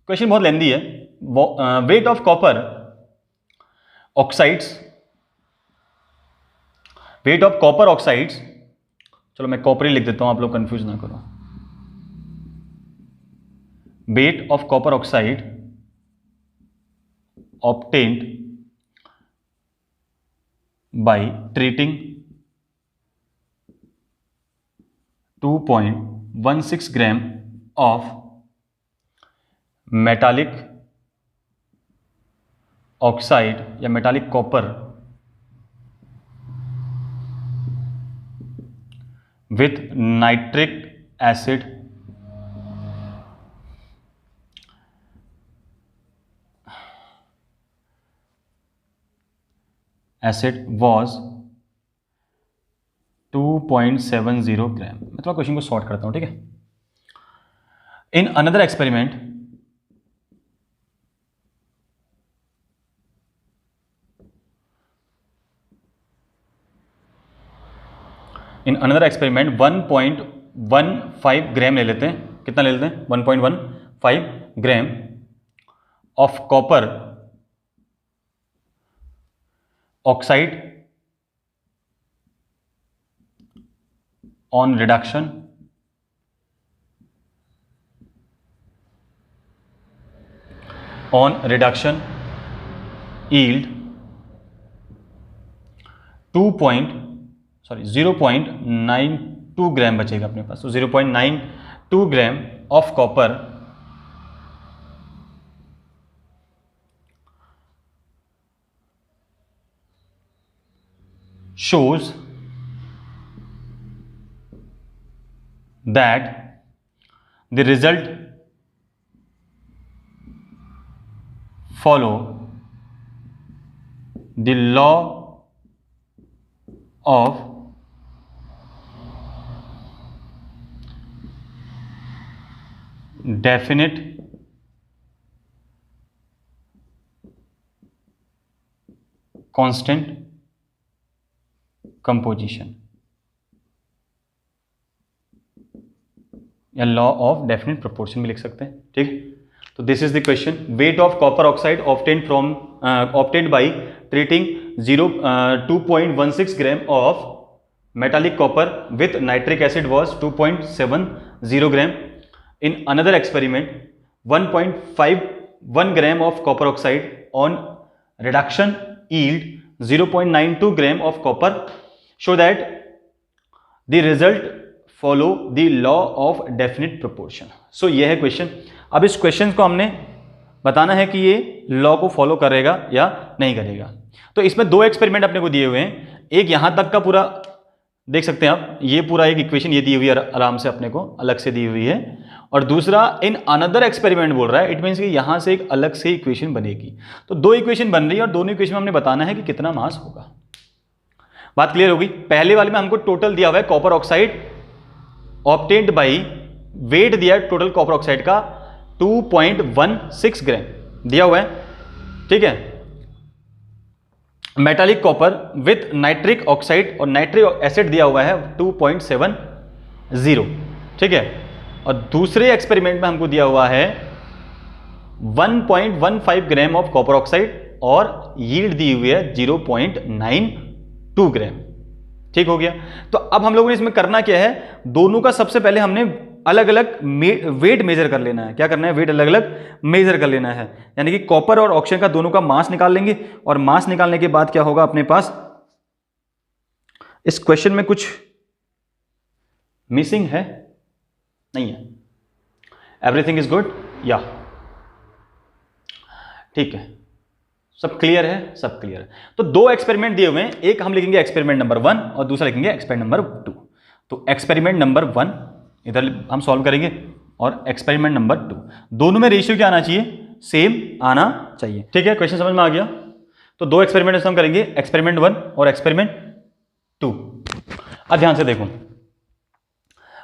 A: क्वेश्चन बहुत लेंदी है। Wait of copper oxides, wait of copper oxides, चलो मैं कॉपर ही लिख देता हूं, आप लोग कंफ्यूज ना करो। Weight of copper oxide obtained by treating 2.16 gram of metallic oxide या metallic copper with nitric acid was 2.70 gram. मैं थोड़ा क्वेश्चन को सॉर्ट करता हूं, ठीक है। In another experiment, in another experiment 1.15 gram ले लेते हैं। कितना ले लेते हैं? 1.15 gram of copper oxide on reduction yield 0.92 gram बचेगा अपने पास। तो 0.92 gram of copper shows that the result follow the law of definite constant composition या लॉ ऑफ डेफिनेट प्रोपोर्शन भी लिख सकते हैं, ठीक। तो this is the question. Wait of copper oxide obtained by treating 2.16 gram of metallic copper with nitric acid was 2.70 gram. In another experiment 1.51 gram of copper oxide on reduction yield 0.92 gram of copper show that the result follow the law of definite proportion। so यह है question. अब इस question को हमने बताना है कि ये लॉ को फॉलो करेगा या नहीं करेगा। तो इसमें दो एक्सपेरिमेंट अपने को दिए हुए हैं। एक यहां तक का पूरा देख सकते हैं आप, ये पूरा एक इक्वेशन ये दी हुई है आराम से अपने को अलग से दी हुई है, और दूसरा इन अनदर एक्सपेरिमेंट बोल रहा है। इट मीन्स कि यहां से एक अलग से इक्वेशन बनेगी। तो दो इक्वेशन बन रही है और दोनों इक्वेशन में हमने बताना है कि कितना मास होगा। बात क्लियर होगी। पहले वाले में हमको टोटल दिया हुआ है copper oxide obtained by, weight दिया है टोटल कॉपर ऑक्साइड का 2.16 ग्राम दिया हुआ है, ठीक है। Metallic copper with nitric oxide और नाइट्रिक एसिड दिया हुआ है 2.70, ठीक है। और दूसरे एक्सपेरिमेंट में हमको दिया हुआ है 1.15 ग्राम ऑफ कॉपर ऑक्साइड और यील्ड दी हुई है 0.92 ग्राम, ठीक हो गया। तो अब हम लोगों ने इसमें करना क्या है, दोनों का सबसे पहले हमने अलग अलग वेट मेजर कर लेना है। क्या करना है? वेट अलग अलग मेजर कर लेना है। यानी कि कॉपर और ऑक्सीजन का दोनों का मास निकाल लेंगे, और मास निकालने के बाद क्या होगा अपने पास, इस क्वेश्चन में कुछ मिसिंग है? नहीं है, एवरीथिंग इज गुड, या ठीक है, सब क्लियर है, सब क्लियर है। तो दो एक्सपेरिमेंट दिए हुए हैं, एक हम लिखेंगे एक्सपेरिमेंट नंबर 1 और दूसरा लिखेंगे एक्सपेरिमेंट नंबर 2। तो एक्सपेरिमेंट नंबर 1 इधर हम सॉल्व करेंगे और एक्सपेरिमेंट नंबर 2, दोनों में रेशियो क्या आना चाहिए? सेम आना चाहिए, ठीक है। क्वेश्चन समझ में आ गया? तो दो एक्सपेरिमेंट हम करेंगे, एक्सपेरिमेंट 1 और एक्सपेरिमेंट 2। अब ध्यान से देखो,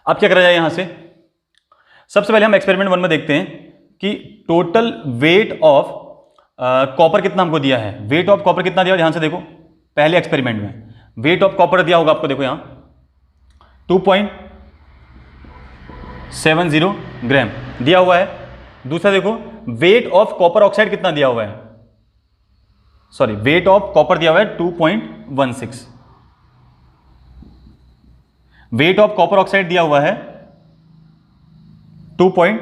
A: अब क्या करा जाए। यहां से सबसे पहले हम एक्सपेरिमेंट 1 में देखते हैं कि टोटल वेट ऑफ कॉपर कितना हमको दिया है, वेट ऑफ कॉपर कितना दिया, ध्यान से देखो। पहले एक्सपेरिमेंट में वेट ऑफ कॉपर दिया होगा आपको, देखो यहां 2.70 ग्राम दिया हुआ है। दूसरा देखो वेट ऑफ कॉपर ऑक्साइड कितना दिया हुआ है, सॉरी वेट ऑफ कॉपर दिया हुआ है 2.16। वेट ऑफ कॉपर ऑक्साइड दिया हुआ है 2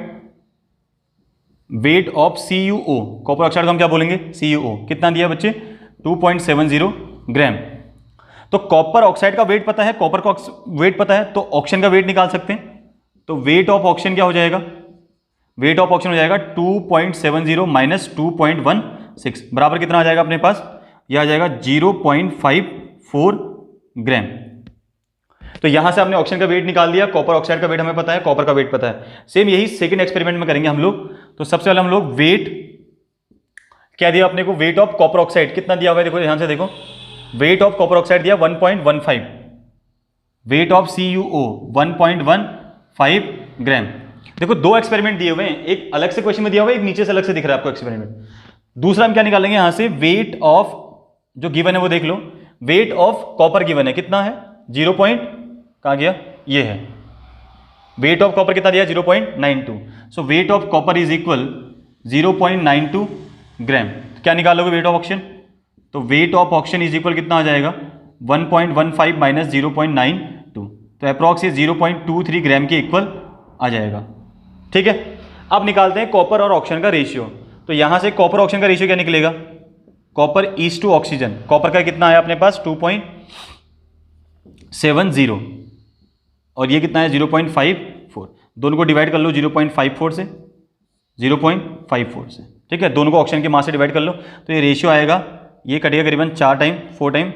A: weight of CuO, copper oxide को हम क्या बोलेंगे CuO, कितना दिया बच्चे 2.70 ग्राम। तो कॉपर ऑक्साइड का वेट पता है, कॉपर का वेट पता है, तो ऑक्सीजन का वेट निकाल सकते हैं। तो वेट ऑफ ऑक्सीजन क्या हो जाएगा, वेट ऑफ ऑक्सीजन हो जाएगा 2.70 माइनस 2.16 बराबर कितना आ जाएगा अपने पास, यह आ जाएगा 0.54 ग्राम। तो यहां से हमने ऑक्सीजन का वेट निकाल दिया, कॉपर ऑक्साइड का वेट हमें पता है, कॉपर का वेट पता है। सेम यही सेकंड एक्सपेरिमेंट में करेंगे हम लोग। तो सबसे पहले हम लोग वेट क्या दिया अपने को, वेट ऑफ कॉपर ऑक्साइड कितना दिया हुआ है, देखो ध्यान से देखो, वेट ऑफ कॉपर ऑक्साइड दिया 1.15, वेट ऑफ CuO 1.15 ग्राम। देखो दो एक्सपेरिमेंट दिए हुए हैं, एक अलग से क्वेश्चन में दिया हुआ है, एक नीचे से अलग से दिख रहा है आपको एक्सपेरिमेंट। दूसरा हम क्या निकालेंगे यहां से, वेट ऑफ जो गिवन है वो देख लो, वेट ऑफ कॉपर गिवन है कितना है 0. कहां गया, ये है वेट ऑफ कॉपर कितना दिया 0.92। So weight of copper is equal 0.92 gram. क्या निकालोगे वेट ऑफ ऑक्सीजन, तो weight of oxygen is equal कितना आ जाएगा 1.15 माइनस 0.92, तो अप्रॉक्स 0.23 ग्राम के इक्वल आ जाएगा। ठीक है, अब निकालते हैं कॉपर और ऑक्सीजन का रेशियो। तो यहां से कॉपर ऑक्सीजन का रेशियो क्या निकलेगा, copper is to oxygen, copper का कितना है अपने पास 2.70 और ये कितना है 0.54, दोनों को डिवाइड कर लो 0.54 से, 0.54 से, ठीक है, दोनों को ऑक्सीजन के मास से डिवाइड कर लो, तो ये रेशियो आएगा, ये कटेगा करीबन 4 टाइम 4 टाइम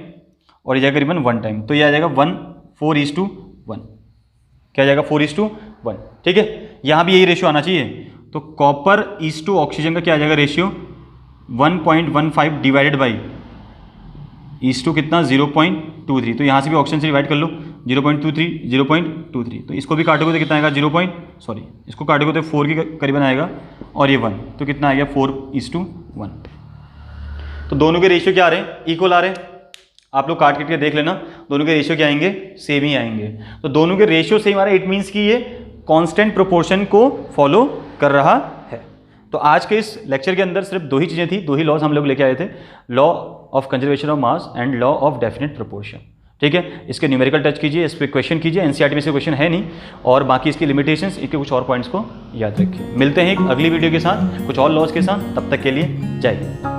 A: और ये जाएगा करीबन 1 टाइम, तो ये आ जाएगा 4:1, क्या आ जाएगा 4:1, ठीक है। यहाँ भी यही रेशियो आना चाहिए, तो कॉपर इज टू ऑक्सीजन का क्या आ जाएगा ratio 1.15 divided by is to कितना 0.23, तो यहाँ से भी ऑक्सीजन से डिवाइड कर लो 0.23, तो इसको भी काटोगे तो कितना आएगा इसको काटोगे तो 4 के करीबन आएगा और ये 1, तो कितना आएगा 4:1। तो दोनों के रेशियो क्या आ रहे हैं, इक्वल आ रहे हैं। आप लोग काट के देख लेना, दोनों के रेशियो क्या आएंगे, सेम ही आएंगे। तो दोनों के रेशियो सेम आ रहे, इट मीन्स कि ये कांस्टेंट प्रोपोर्शन को फॉलो कर रहा है। तो आज के इस लेक्चर के अंदर सिर्फ 2 ही चीज़ें थी, 2 ही लॉज हम लोग लेके आए थे, law of conservation of mass and law of definite proportion. ठीक है, इसके न्यूमेरिकल टच कीजिए, इस पर क्वेश्चन कीजिए, एनसीईआरटी में से क्वेश्चन है नहीं, और बाकी इसकी लिमिटेशंस, इसके कुछ और पॉइंट्स को याद रखिए। मिलते हैं एक अगली वीडियो के साथ कुछ और लॉज के साथ, तब तक के लिए जय हिंद।